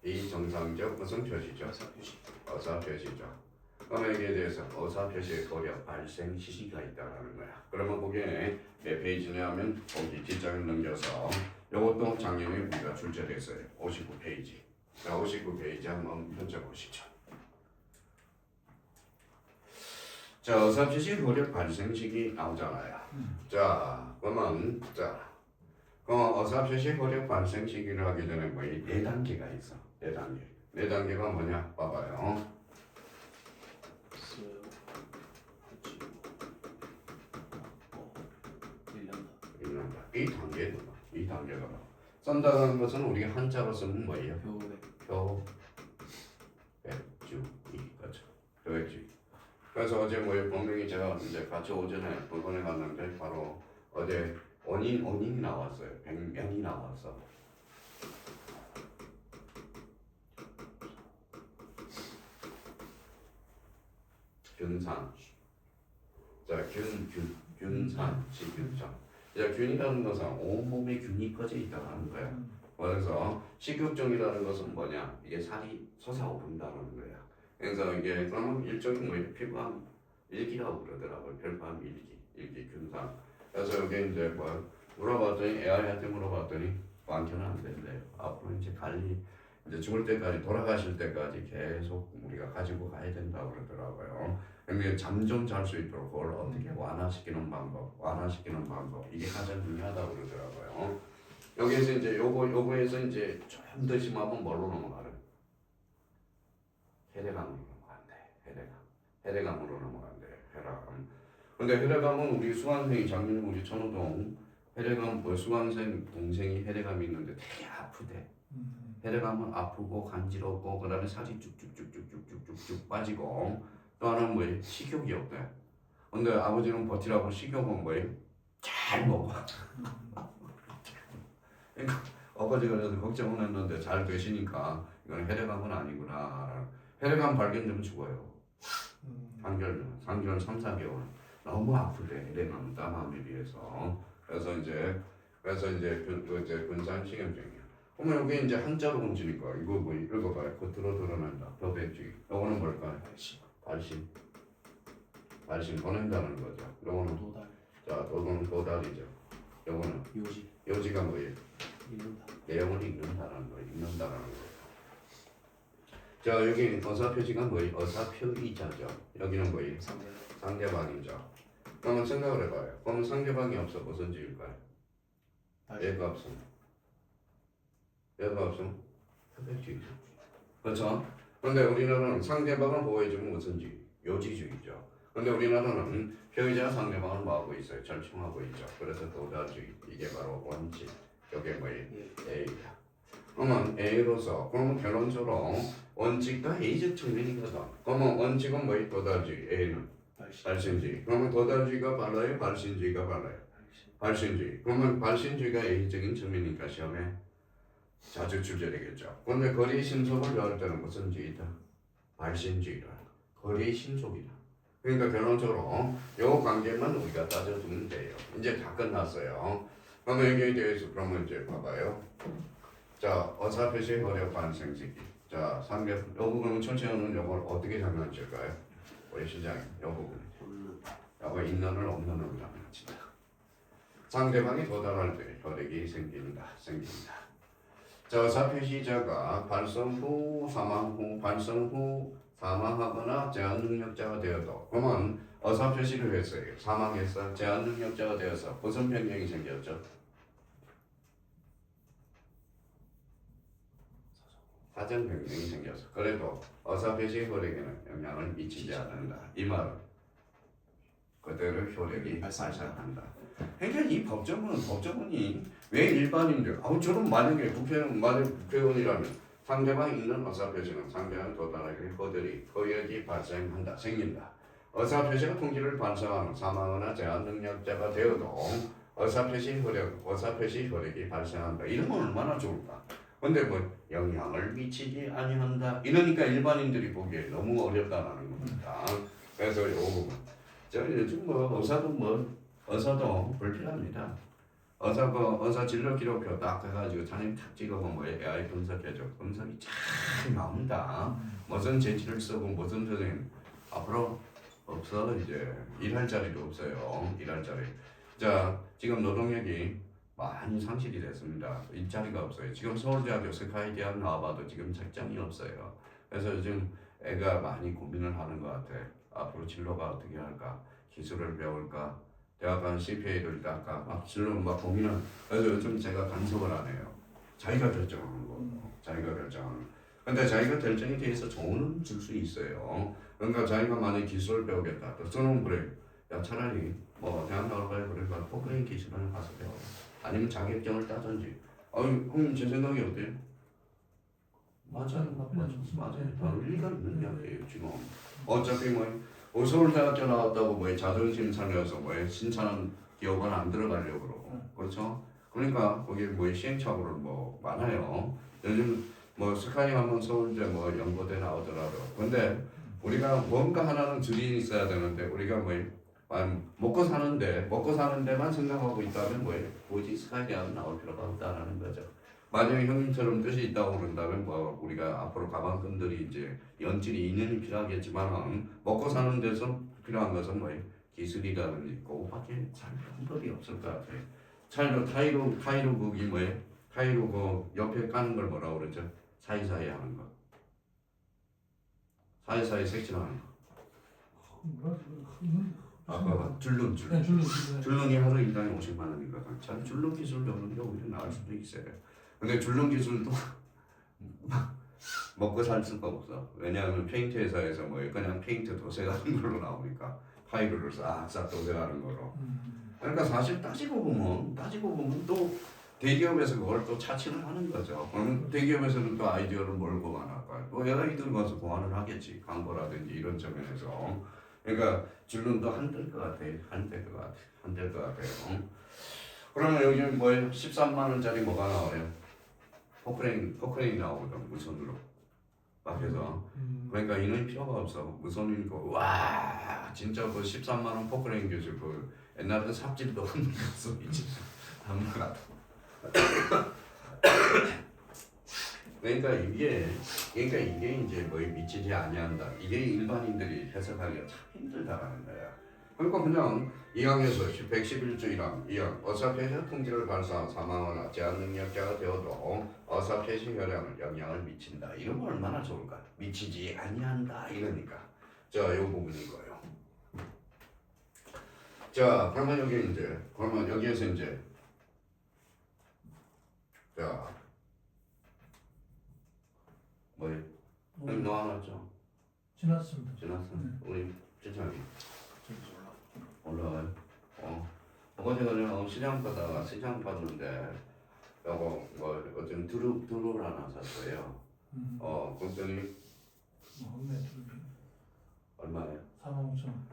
비정상적 무슨 표시죠? 어사 표시죠. 그러면 여기에 대해서 어사 표시의 고려 발생 시기가 있다라는 거야. 그러면 그게 몇 페이지냐면 거기 뒷장을 넘겨서 이것도 작년에 우리가 출제됐어요. 59페이지. 자, 59페이지 한번 펼쳐보시죠. 자, 어사 표시 고려 발생 시기 나오잖아요. 자, 그러면 어사 표시 고려 발생 시기를 하기 전에 뭐 네 단계가 있어. 네 단계. 네 단계가 뭐냐? 봐봐요. 이 단계가 썬다는 것은 우리가 한자로 쓰면 뭐예요? 표백주의 거죠. 표백주의. 그래서 어제 뭐 분명히 제가 이제 같이 오전에 볼건에 갔는데 바로 어제 원인이 나왔어요. 100명이 나왔어. 균산. 자, 균산, 식균점. 자, 균이라는 것은 온몸에 균이 퍼져 있다는 거야. 그래서 식욕종이라는 것은 뭐냐? 이게 살이 솟아오른다는 거야. 그래서 이게 그러면 일종의 뭐 필수암 일기라고 그러더라고요. 필수암 일기 균산. 그래서 여기 이제 뭐 물어봤더니 AI한테 물어봤더니 완전은 안 된대요. 앞으로 이제 관리 이제 죽을 때까지 돌아가실 때까지 계속 우리가 가지고 가야 된다고 그러더라고요. 그러면 잠 좀 잘 수 있도록 그걸 어떻게 완화시키는 방법 이게 가장 중요하다고 그러더라고요. 여기에서 이제 요거에서 이제 좀 더 심하면 뭘로 넘어가래? 혈액암으로 넘어간대. 혈액암으로 넘어간대. 혈액암. 근데 혈액암은 우리 수강생이 작년에 우리 천호동 혈액암 수강생 동생이 혈액암이 있는데 되게 아프대. 혈액암은 아프고 간지럽고 그다음에 살이 쭉쭉쭉쭉쭉쭉쭉 빠지고 또 하나는 뭐예요? 식욕이 없대. 근데 아버지는 버티라고 식욕은 뭐예요? 잘 먹어. 그러니까 아버지가 그래서 걱정을 했는데 잘 되시니까 이건 혈액암은 아니구나. 혈액암 발견되면 죽어요. 상결 3, 4개월 너무 아프대. 혈액암 땀암에 비해서. 그래서 이제 근산식염증이야. 그러면 여기 이제 한자로 움직이니까 이거 뭐 읽어봐요. 겉으로 드러난다. 표백주의. 이거는 뭘까요? 발신 보낸다는 거죠. 요거는 자, 요거는 도달이죠. 요거는 요지가 뭐예요? 내용을 읽는다는 거예요. 자, 여기 어사 표시가 뭐예요? 어사 표의자죠. 여기는 뭐예요? 상대방이죠. 그러면 생각을 해봐요. 그러면 상대방이 없어 무슨 지일까요? 얘가 없으면 표백주의죠. 그렇죠? 그런데 우리나라는 상대방을 보호해주면 무슨 주의? 요지주의죠. 그런데 우리나라는 표의자 상대방을 뭐하고 있어요? 절충하고 있죠. 그래서 도달주의. 이게 바로 원칙. 이게 뭐예요? A야. 그러면 A로서 그러면 결론적으로 원칙과 A적 측면이거든. 그러면 원칙은 뭐예요? 도달주의. A는 발신주의. 그러면 도달주의가 발라요? 발신주의가 발라요? 발신주의. 그러면 발신주의가 A적인 측면이니까 시험에 자주 출제되겠죠. 그런데 거리 신속을 배울 때는 무슨 주의다? 발신주의라. 거리 신속이다. 그러니까 결론적으로 요 관계만 우리가 따져주면 돼요. 이제 다 끝났어요. 그러면 여기에 대해서 그러면 이제 봐봐요. 자, 어사표시 거래 발생 시기. 자, 요 부분은 천천히는 요걸 어떻게 장난칠까요? 우리 시장님, 요 부분. 요거 있는을 없는을 장난친다. 상대방이 도달할 때 혈액이 생긴다. 자, 어사표시자가 발생 후 사망하거나 제한 능력자가 되어도 그러면 어사표시를 했어요. 사망해서 제한 능력자가 되어서 무슨 변경이 생겼죠? 사정 변경이 생겨서 그래도 어사표시 혈액에는 영향을 미치지 않는다. 이 말은 그대로 효력이 발생한다. 그러니까 이 법조문이 왜 일반인들 저는 만약에 국회의원이라면 상대방이 있는 의사표시는 상대방 도달하게 효력이 발생한다 생긴다. 의사표시가 통지를 발생하는 사망이나 제한 능력자가 되어도 의사표시 효력이 발생한다. 이러면 얼마나 좋을까? 근데 뭐 영향을 미치지 아니한다. 이러니까 일반인들이 보기에 너무 어렵다라는 겁니다. 그래서 요 부분. 저는 요즘 의사도 불필요합니다. 의사 진료 기록표 딱 해가지고 자님 탁 찍어보면 뭐 AI 분석해줘. 분석이 잘 나옵니다. 무슨 재치를 쓰고 무슨 선생님 앞으로 없어 이제 일할 자리도 없어요. 일할 자리. 자 지금 노동력이 많이 상실이 됐습니다. 일자리가 없어요. 지금 서울대학교 스카이 대학 나와봐도 지금 책장이 없어요. 그래서 요즘 애가 많이 고민을 하는 것 같아. 앞으로 진로가 어떻게 할까? 기술을 배울까? 대학 간 CPA를 닦아? 막 진로 막 고민을. 그래서 요즘 제가 간섭을 안 해요. 자기가 결정하는 거. 자기가 결정하는. 근데 자기가 결정에 대해서 조언을 줄 수 있어요. 그러니까 자기가 만약 기술을 배우겠다. 또 저는 그래. 야 차라리 뭐 대학 나올 거야 그래. 포크레인 기술을 가서 배워. 아니면 자격증을 따든지. 형님 제 생각이 어때요? 맞아요. 바로 일리가 있는 이야기예요 지금. 어차피 뭐 서울대학교 나왔다고 뭐 자존심 상해서 뭐 신차는 기업은 안 들어가려고 그러고 그렇죠? 그러니까 거기 뭐 시행착오를 뭐 많아요. 요즘 뭐 스카이 하면 서울대 뭐 연고대 나오더라도 근데 우리가 뭔가 하나는 줄이 있어야 되는데 우리가 뭐 먹고 사는 데만 생각하고 있다면 뭐지 스카이 대학은 나올 필요가 없다라는 거죠. 만약에 형님처럼 뜻이 있다고 그런다면 뭐 우리가 앞으로 가방끈들이 이제 연질이 2년이 필요하겠지만 먹고 사는 데서 필요한 것은 뭐 기술이라든지 그거밖에 잘 방법이 없을 것 같아요. 타이로 그게 타이로 그 옆에 까는 걸 뭐라고 그러죠? 사이사이 하는 거. 사이사이 색칠하는 거. 아까 줄눈이 하루 인당에 50만 원이거든. 참 줄눈 기술 배우는 게 오히려 나을 수도 있어요. 근데 줄눈 기술도 먹고 살 수가 없어. 왜냐하면 페인트 회사에서 뭐 그냥 페인트 도색하는 걸로 나오니까 파이루를 싹싹 도색하는 거로. 그러니까 사실 따지고 보면 또 대기업에서 그걸 또 차치를 하는 거죠. 그러면 대기업에서는 또 아이디어를 뭘 보완할까요? 또 여자이들 가서 보완을 하겠지. 광고라든지 이런 점에서. 그러니까 줄눈도 한들 것 같아요. 한들 것 같아요. 그러면 여기 뭐 13만 원짜리 뭐가 나와요? 포크레인 나오거든 무선으로 앞에서. 그러니까 이는 필요가 없어. 무선이니까 와 진짜 그 13만 원 포크레인 교수 그 옛날에 삽질도 하는 소리지. 한번 같아. 그러니까 이게 이제 뭐 미치지 아니한다. 이게 일반인들이 해석하기가 참 힘들다라는 거야. 그러니까 그냥 2항에서 111조 1항 2항 어사폐시 통지를 발사한 사망하거나 제한 능력자가 되어도 어사폐시 혈량을 영향을 미친다. 이런 건 얼마나 좋을까? 미치지 아니한다 이러니까. 자, 요 부분인 거예요. 자, 그러면 여기에서 이제 자 뭐예요? 형님 나왔죠? 지났습니다. 지났어? 우리 진창이 올라와요. 어제 그냥 시장 봤는데 요거 뭐 어떤 두릅 하나 샀어요. 그랬더니 얼마예요? 45,000원.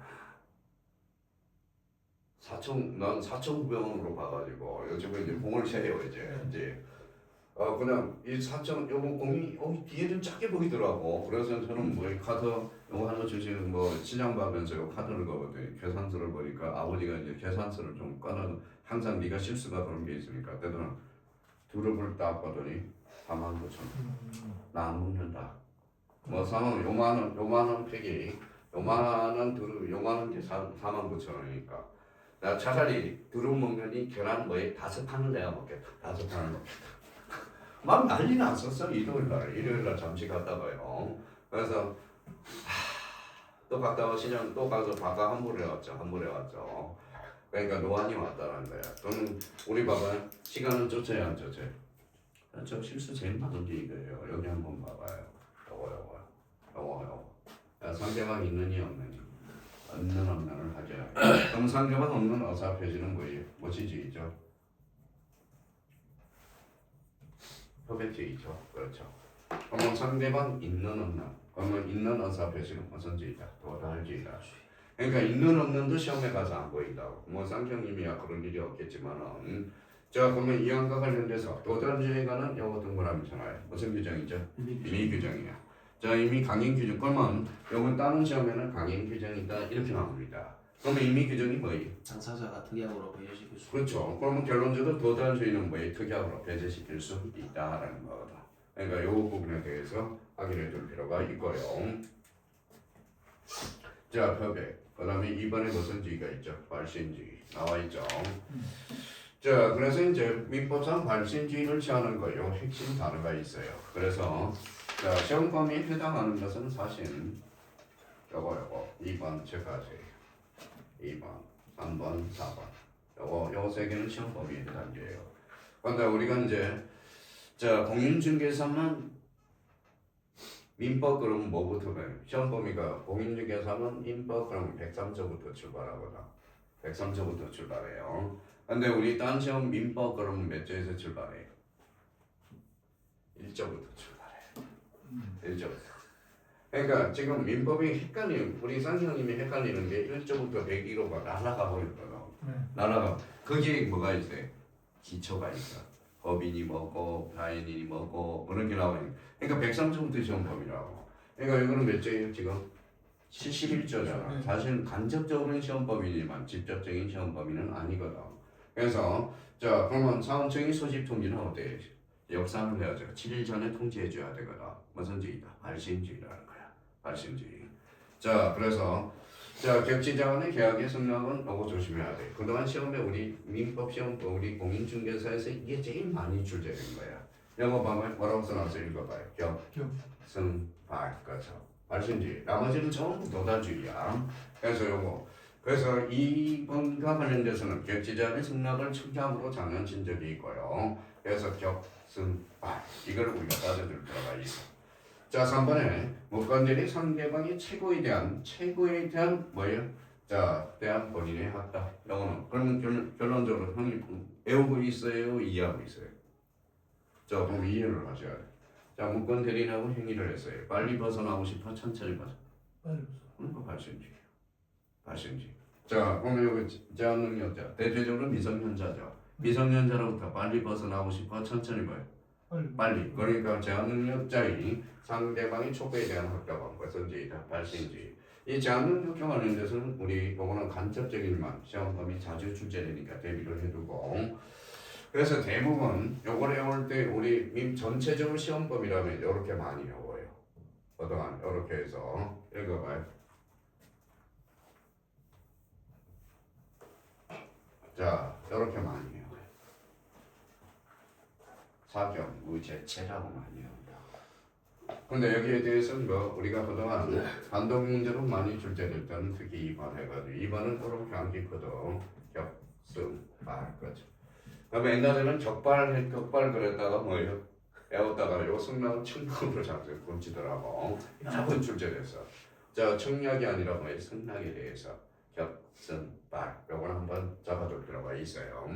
난 4,900원으로 봐가지고 요즘에 이제 공을 세요 이제. 그냥 이 4천 요거 공이 뒤에 좀 작게 보이더라고. 그래서 저는 뭐 카드 요거 하나 주시는 뭐 시장 가면서 요 카드를 거거든요. 계산서를 보니까 아버지가 이제 계산서를 좀 꺼내 항상 네가 실수가 그런 게 있으니까 그때는 두릅을 딱 보더니 49,000원. 나 안 먹는다. 뭐 4만 요만한 팩이 요만한 두릅 요만한 게 49,000원이니까 나 차라리 두릅 먹느니 계란 뭐에 5판을 내가 먹겠다. 5판을 먹겠다. 막 난리 났었어 일요일날 잠시 갔다가요. 그래서 또 갔다가 시장 또 가서 바가 환불해 왔죠. 그러니까 노안이 왔다는 거야. 그러면 우리 봐봐요. 시간은 쫓아야 안 쫓아요? 저 실수 제일 많은 게 이거예요. 여기 한번 봐봐요. 요거. 상대방 있느니 없느니. 없는 없는을 하죠. 그럼 상대방 없는 어사 표시는 뭐예요? 뭐지지죠? 협의지죠. 그렇죠. 그러면 상대방 있는 없는. 그러면 있는 어사 표시는 무슨 지이다? 도달지이다. 그러니까 있는 없는도 시험에 가서 안 보인다고. 뭐 쌍경님이야 그런 일이 없겠지만은. 자 그러면 이항과 관련돼서 도달지에 관한 영어 동그라미잖아요. 무슨 규정이죠? 임의 규정이야. 자 이미 강행 규정. 그러면 요건 다른 시험에는 강행 규정이다 이렇게 나옵니다. 그러면 임의 규정이 뭐예요? 당사자가 특약으로 배제시킬 수. 그렇죠. 그러면 결론적으로 도달주의는 뭐에 특약으로 배제시킬 수 있다라는 거다. 그러니까 이 부분에 대해서 확인해 줄 필요가 있고요. 자, 협약. 그 다음에 2번에 무슨 지가 있죠? 발신지 나와 있죠. 자, 그래서 이제 민법상 발신지를 취하는 거요. 핵심 단어가 있어요. 그래서 자, 시험 범위에 해당하는 것은 사실 요거 2번 체크하세요. 2번, 3번, 4번. 요거 세 개는 시험 범위에 해당돼요. 근데 우리가 이제 자 공인중개사만 민법 그럼 뭐부터 배요? 시험 범위가 공인중개사는 민법 그럼 103조부터 출발하거든. 103조부터 출발해요. 근데 우리 딴 시험 민법 그럼 몇 조에서 출발해요? 1조부터 출발해요. 1조부터. 그러니까 지금 민법이 헷갈리는 우리 쌍형님이 헷갈리는 게 1조부터 101호가 날아가 버렸거든. 날아가. 거기에 뭐가 있어요? 기초가 있어. 법인이 뭐고 다인이 뭐고 어느 게 나와요. 그러니까 103조부터 시험 범위라고. 그러니까 이거는 몇 조예요 지금? 71조잖아. 사실 간접적으로는 시험 범위지만 직접적인 시험 범위는 아니거든. 그래서 자 그러면 사원청이 소집 통지는 어때요? 역사를 해야죠. 7일 전에 통지해줘야 되거든. 무슨 지이다? 발신지라는 거야. 발신지. 자 그래서 자 격지자간의 계약의 승낙은 이거 조심해야 돼. 그동안 시험에 우리 민법 시험 우리 공인중개사에서 이게 제일 많이 출제된 거야. 영어 보면 뭐라고 써놨어 읽어봐요. 격승발 그렇죠. 발신지. 나머지는 전부 도달주의야. 그래서 요거 그래서 2번과 관련돼서는 격지자간의 승낙을 청약으로 장난친 적이 있고요. 그래서 격승발 이걸 우리가 따져줄 필요가 있어. 자 3번에 무건들이 상대방의 최고에 대한 뭐예요? 자 대한 본인의 학다. 영어는 그러면 결론적으로 형이 외우고 있어요? 이해하고 있어요? 자 그럼 이해를 하셔야 돼. 자 무건 대리인하고 행위를 했어요. 빨리 벗어나고 싶어 천천히 벗어. 그거 발신지. 자 그러면 여기 제한 능력자 대표적으로 미성년자죠. 미성년자로부터 빨리 벗어나고 싶어 천천히 뭐예요? 빨리. 그러니까 제한 능력자인 상대방의 촉구에 대한 확답한 것은 지이다. 발신지. 이 제한 능력자 관련돼서는 우리 요거는 간접적인만 시험 범위 자주 출제되니까 대비를 해두고. 그래서 대부분 요걸 외울 때 우리 전체적으로 시험 범위라면 이렇게 많이 외워요. 그동안 이렇게 해서 읽어봐요. 자 이렇게 많이 해요. 사경, 무제체라고 많이 합니다. 근데 여기에 대해서는 뭐 우리가 그동안 단독 문제로 많이 출제될 때는 특히 2번 해가지고 2번은 그렇게 안 깊거든. 격승, 말 거죠. 그러면 옛날에는 격발 그랬다가 뭐예요? 외웠다가 요 승낙은 청약으로 자꾸 곤치더라고. 자꾸 출제됐어. 자 청약이 아니라 뭐예요? 승낙에 대해서 격승, 말 요걸 한번 잡아줄 필요가 있어요.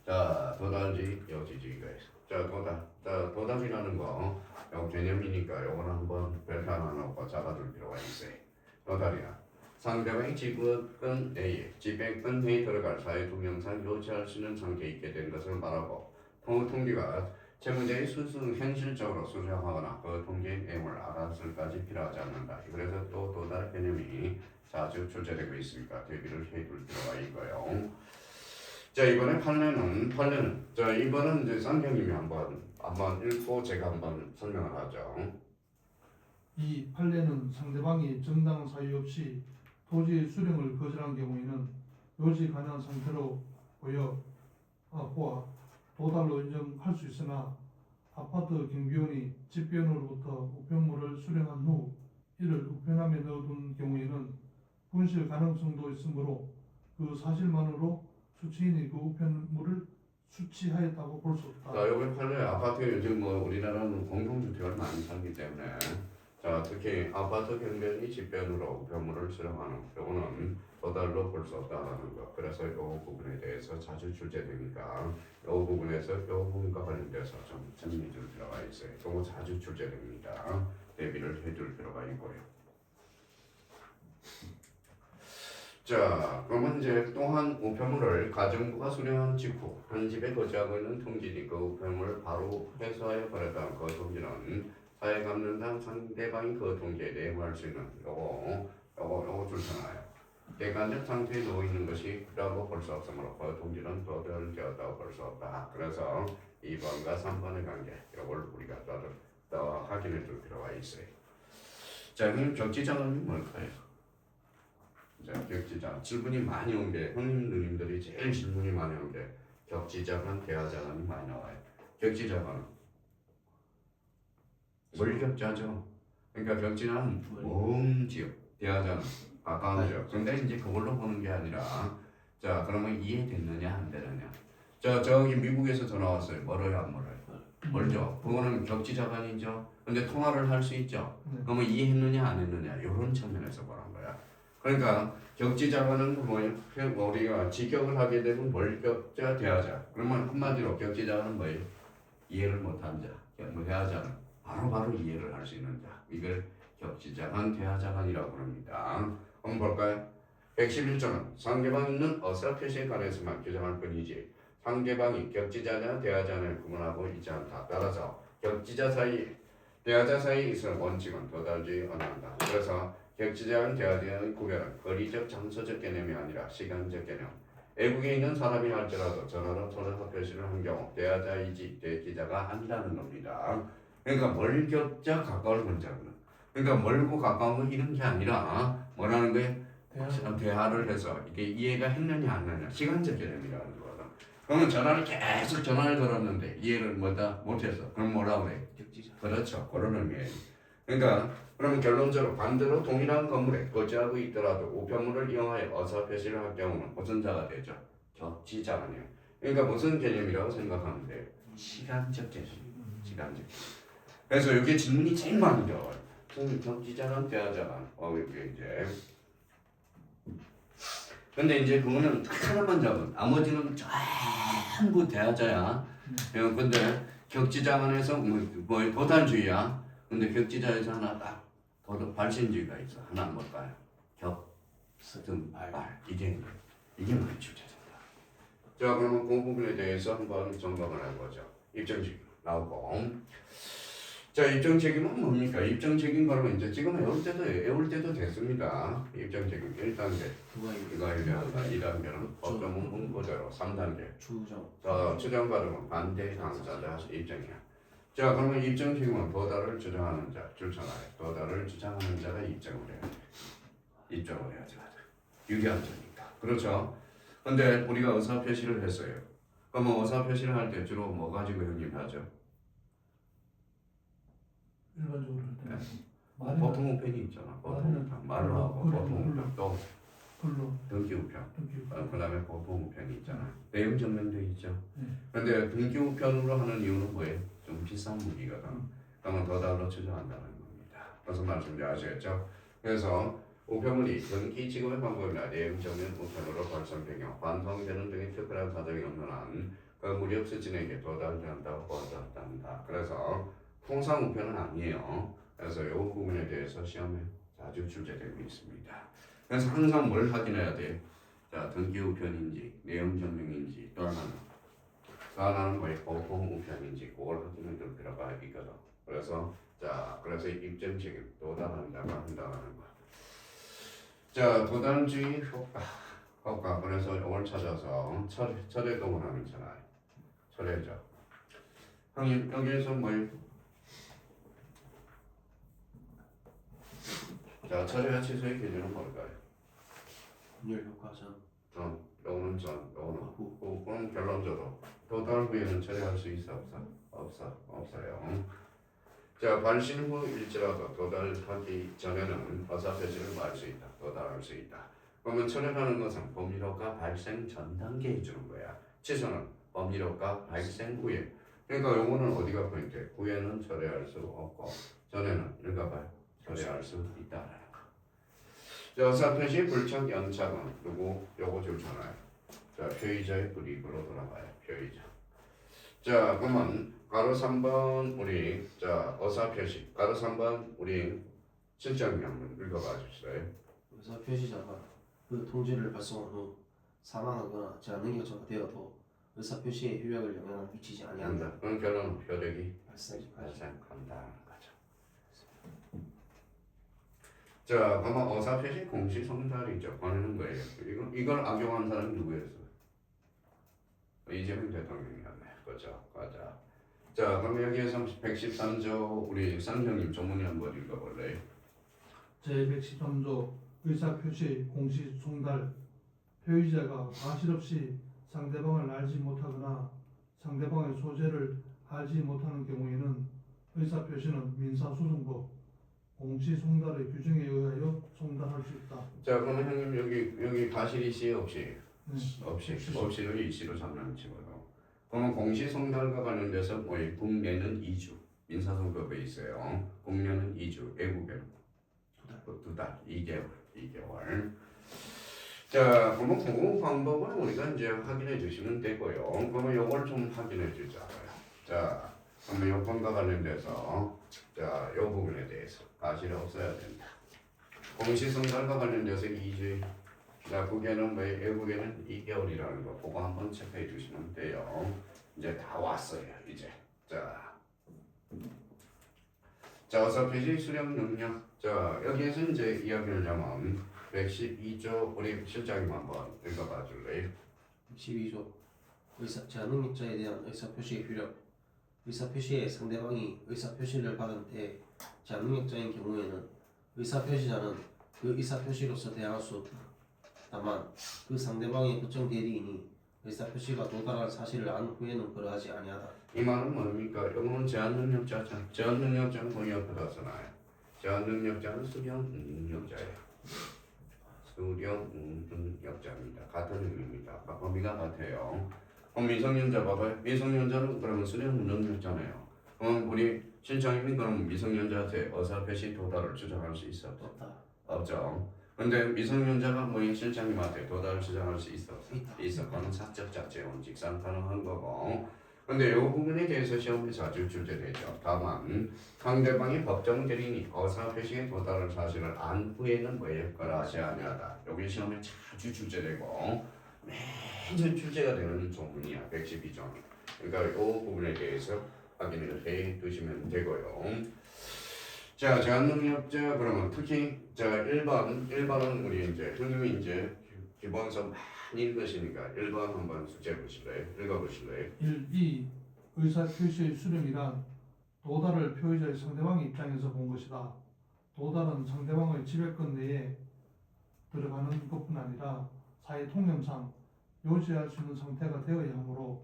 자 도달지 여지지가 있어. 자 도달이라는 거 요 개념이니까 요거는 한번 별표 하나 넣고 잡아둘 필요가 있어요. 도달이야. 상대방이 지급은 A, 지배권 회에 들어갈 사회 동영상 요지할 수 있는 상태에 있게 된 것을 말하고 통지가 채무자의 현실적으로 수정하거나 그 통지의 내용을 알았을까지 필요하지 않는다. 그래서 또 도달 개념이 자주 출제되고 있으니까 대비를 해둘 필요가 있고요. 자 이번에 판례는 자 이번은 이제 쌍경님이 한번 읽고 제가 한번 설명을 하죠. 이 판례는 상대방이 정당한 사유 없이 토지의 수령을 거절한 경우에는 요지 가능한 상태로 보아 도달로 인정할 수 있으나 아파트 경비원이 집배원으로부터 우편물을 수령한 후 이를 우편함에 넣어둔 경우에는 분실 가능성도 있으므로 그 사실만으로 수취인이 그 우편물을 수취하였다고 볼 수 없다. 자 여기 판례 아파트 요즘 뭐 우리나라는 공동주택을 많이 살기 때문에 자, 특히 아파트 경변이 집변으로 우편물을 수령하는 요거는 도달로 볼 수 없다라는 거. 그래서 요 부분에 대해서 자주 출제되니까 요 부분에서 요 부분과 관련돼서 좀 정리줄 필요가 있어요. 요거 자주 출제됩니다. 대비를 해줄 필요가 있고요. 자, 그러면 이제 또한 우편물을 가정부가 수령한 직후 한 집에 거주하고 있는 통지인이 그 우편물을 바로 회수하여 버렸다는 그 통지는 사회 감는당 상대방이 그 통지에 내용할 수 있는 요거 줄잖아요. 객관적 상태에 놓여 있는 것이라고 볼 수 없으므로 그 통지는 도달되었다고 볼 수 없다. 그래서 2번과 3번의 관계 요걸 우리가 더 확인해 줄 필요가 있어요. 자, 그럼 격지자는 뭘까요? 자, 격지자 질문이 많이 온 게 형님 누님들이 제일 질문이 많이 온 게 격지자간 대하자간이 많이 나와요. 격지자간은 뭘 격자죠? 그러니까 격지는 먼 지역, 대하자는 가까운 지역. 근데 이제 그걸로 보는 게 아니라 자, 그러면 이해됐느냐 안 되느냐. 자, 저기 미국에서 전화 왔어요. 멀어요 안 멀어요? 멀죠. 그거는 격지자간이죠. 근데 통화를 할 수 있죠. 그러면 이해했느냐 안 했느냐 이런 측면에서 보는 거야. 그러니까 격지자간은 뭐예요? 우리가 직격을 하게 되면 멀격자 대하자. 그러면 한마디로 격지자간은 뭐예요? 이해를 못한 자, 대하자는 바로 이해를 할 수 있는 자. 이걸 격지자간 대하자간이라고 합니다. 한번 볼까요? 111조는 상대방 있는 어사 표시에 관해서만 규정할 뿐이지 상대방이 격지자냐 대하자를 구분하고 있지 않다. 따라서 격지자 사이, 대하자 사이에 있을 원칙은 도달지 않는다. 그래서 격지자와 대하자의 구별은 거리적, 장소적 개념이 아니라 시간적 개념. 외국에 있는 사람이 할지라도 전화로 전화 표시를 한 경우 대하자이지 대기자가 아니라는 겁니다. 그러니까 멀격자 가까울 문자는 그러니까 멀고 가까운 건 이런 게 아니라 뭐라는 거예요? 대화를 해서 이게 이해가 했느냐 안 했느냐 시간적 개념이라는 거거든. 그러면 계속 전화를 걸었는데 이해를 못했어. 그럼 뭐라 그래? 격지자. 그렇죠. 그런 의미예요. 그러니까 그러면 결론적으로 반대로 동일한 건물에 거주하고 있더라도 우편물을 이용하여 어사 표시를 할 경우는 무슨 자가 되죠? 격지자가네요. 그러니까 무슨 개념이라고 생각하면 돼요? 시간적 개념. 시간적 개념. 그래서 이게 질문이 제일 많이 나와요. 격지자간 대하자간. 이게 이제. 근데 이제 그거는 딱 하나만 잡은. 나머지는 전부 대하자야. 근데 격지자간에서 뭐 도달주의야. 근데 격지자에서 하나 딱 발신주의가 있어. 하나 뭘까요? 격스등발. 이게 많이 출제된다. 자, 그러면 그 부분에 대해서 한번 점검을 해보죠. 입증책 나오고. 자, 입증책임은 뭡니까? 입증책임 바로 이제 지금 외울 때도 됐습니다. 입증책임 1단계. 이거 얘기한다. 2단계는 법조문 문고대로 3단계. 추정 과정은 반대 당사자 입증이야. 자, 그러면 입증 책임은 도달을 주장하는 자, 줄잖아요. 도달을 주장하는 자가 입증을 해야 돼. 입증을 해야지. 유리한 자니까. 그렇죠? 근데 우리가 의사 표시를 했어요. 그러면 의사 표시를 할 때 주로 뭐 가지고 형님 하죠? 일반적으로 할 때는 보통 우편이 있잖아. 보통 우편. 말로 하고 보통 우편 또 글로 등기 우편. 그 다음에 보통 우편이 있잖아. 내용 증명도 있죠. 근데 등기 우편으로 하는 이유는 뭐예요? 좀 비싼 무기거든. 그러면 도달로 추정한다는 겁니다. 무슨 말씀인지 아시겠죠? 그래서 우편물이 등기 지급의 방법이나 내용 증명 우편으로 발송된 경우 반송되는 등의 특별한 사정이 없는 한 그 무력 수진에게 도달된다고 보았답니다. 그래서 통상 우편은 아니에요. 그래서 이 부분에 대해서 시험에 자주 출제되고 있습니다. 그래서 항상 뭘 확인해야 돼? 자, 등기 우편인지 내용 증명인지 또 하나는 뭐예요? 보통 우편인지 그걸 확인해 줄 필요가 있거든. 그래서 입증 책임 도달한다고 한다는 거. 자, 도달주의 효과. 그래서 이걸 찾아서 철회 동원하는 잖아요. 철회죠. 형님 여기에서 뭐예요? 자, 철회와 취소의 기준은 뭘까요? 분열 효과전. 요거는 전, 요거는 후. 그럼 결론적으로 도달 후에는 처리할 수 있어 없어? 없어요. 자, 발신 후일지라도 도달하기 전에는 어사 표시를 말 수 있다. 도달할 수 있다. 그러면 처리하는 것은 법률효과 발생 전 단계에 주는 거야. 취소는 법률효과 발생 후에. 그러니까 요거는 어디가 포인트예요? 후에는 처리할 수 없고 전에는 읽어봐요. 교대할 수 있다라는 거. 자, 의사표시 불착 연착은 누구? 요거 좋잖아요. 자, 표의자의 불이익으로 돌아가요. 표의자. 자, 그러면 가로 3번 우리 자 의사표시 가로 3번 우리 실장님 한번 읽어봐 주세요. 의사 표시자가 그 통지를 발송한 후 사망하거나 제한 능력자가 되어도 의사 표시의 효력을 영향을 미치지 아니한다. 한다. 그런 결론은 효력이 발생까지. 발생한다는 거죠. 자, 그러면 의사표시 공시성달이죠. 하는 거예요. 이걸 악용한 사람이 누구였어요? 이재명 대통령이었네. 그렇죠. 맞아. 자, 그럼 여기에서 113조 우리 쌍형님 조문이 한번 읽어볼래요? 제113조 의사표시 공시송달 표의자가 과실 없이 상대방을 알지 못하거나 상대방의 소재를 알지 못하는 경우에는 의사표시는 민사소송법 공시송달의 규정에 의하여 송달할 수 있다. 자, 그러면 형님 여기 과실이 씨 없이 네. 없이를 이씨로 장난치고요. 그러면 공시송달과 관련돼서 뭐예요? 국내는 2주 민사소송법에 있어요. 국내는 2주, 외국에는 2달, 2개월. 자, 그러면 그 방법은 우리가 이제 확인해 주시면 되고요. 그러면 요걸 좀 확인해 주자고요. 자, 그러면 요건과 관련돼서 자, 요 부분에 대해서 과실이 없어야 된다. 공시송달과 관련돼서 2주, 자, 국에는 뭐 외국에는 2개월이라는 거 그거 한번 체크해 주시면 돼요. 이제 다 왔어요. 이제 자, 의사표시 수령 능력. 자, 여기에서 이제 이야기를 하면 112조 우리 실장님 한번 읽어봐 줄래요? 12조 제한 능력자에 대한 의사 표시의 효력. 의사 표시에 상대방이 의사 표시를 받은 때 제한 능력자인 경우에는 의사 표시자는 그 의사 표시로서 대항할 수 없다. 다만 그 상대방의 특정 대리인이 의사 표시가 도달한 사실을 안 후에는 그러하지 아니하다. 이 말은 뭡니까? 이거는 제한 능력자죠. 제한 능력자는 거의 옆에서나요. 제한 능력자는 수령 능력자예요. 수령 능력자입니다. 같은 의미입니다. 범위가 같아요. 그럼 미성년자 봐봐요. 미성년자는 그러면 수령 능력자네요. 그럼 우리 신청님이 그럼 미성년자한테 의사표시 도달을 주장할 수 있어? 없다. 없죠. 근데 미성년자가 뭐 실장님한테 도달을 주장할 수 있어? 있어. 그건 사적 자체 원칙상 가능한 거고. 근데 이 부분에 대해서 시험에 자주 출제되죠. 다만 상대방이 법정 대리인이 의사표시에 도달한 사실을 안 후에는 뭐에 거라하지 아니하다. 여기 시험에 자주 출제되고 매년 출제가 되는 조문이야. 112조. 그러니까 이 부분에 대해서 확인을 해 두시면 되고요. 자, 제한능력자 그러면 특히 자 1번은 우리 이제 형님이 이제 기본서 많이 읽으시니까 1번 한번 숙제 보실래요? 읽어보실래요? 1. 의사표시의 수령이란 도달을 표의자의 상대방의 입장에서 본 것이다. 도달은 상대방의 지배권 내에 들어가는 것뿐 아니라 사회 통념상 요지할 수 있는 상태가 되어야 하므로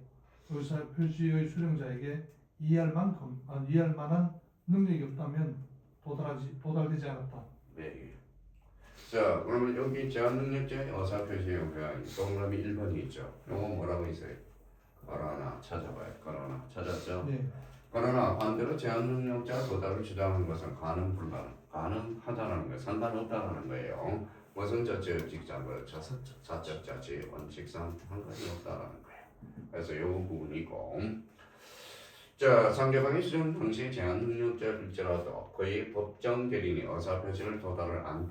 의사표시의 수령자에게 이해할 만한 능력이 없다면 도달되지 않았다. 네. 자, 그러면 여기 제한능력자의 의사표시에 보면 동그라미 1번이 있죠. 이거 뭐라고 있어요? 그러나 찾아봐요. 그러나 찾았죠? 네. 그러나 반대로 제한능력자 도달을 주장하는 것은 가능하다는 거예요. 상관없다는 거예요. 무슨 자체 원칙상 그렇죠? 사적 자체 원칙상 상관이 없다는 거예요. 그래서 이 부분이고. 자, 상대방이 수령 당시 제한 능력자일지라도 그의 법정 대리인이 의사표시를 도달을 안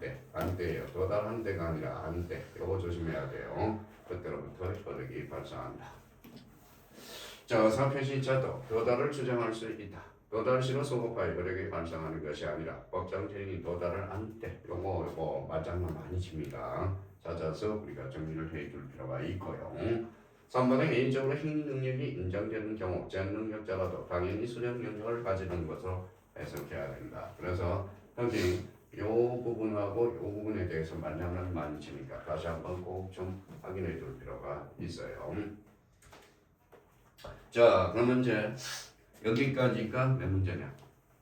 돼요. 도달한 데가 아니라 안 돼. 이거 조심해야 돼요. 그때로부터 효력이 발생한다. 자, 의사표시자도 도달을 주장할 수 있다. 도달 시로 소급하여 효력이 발생하는 것이 아니라 법정 대리인이 도달을 안 돼. 요거 말장난 많이 칩니다. 찾아서 우리가 정리를 해둘 필요가 있고요. 3번에 개인적으로 행위 능력이 인정되는 경우 제한 능력자라도 당연히 수령 능력을 가지는 것으로 해석해야 된다. 그래서 여기 이 부분하고 이 부분에 대해서 말장난을 많이 치니까 다시 한번 꼭 좀 확인해 둘 필요가 있어요. 자, 그러면 이제 여기까지가 몇 문제냐?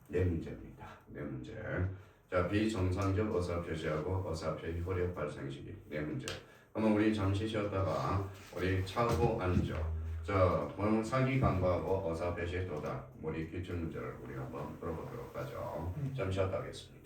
네 문제입니다. 네 문제. 자, 비정상적 의사표시하고 의사표시 효력 발생 시기 네 문제. 그러면 우리 잠시 쉬었다가 우리 차고 앉죠. 자, 그러면 사기 간과하고 의사표시 도달 우리 기출 문제를 우리 한번 풀어보도록 하죠. 잠시 쉬었다 하겠습니다.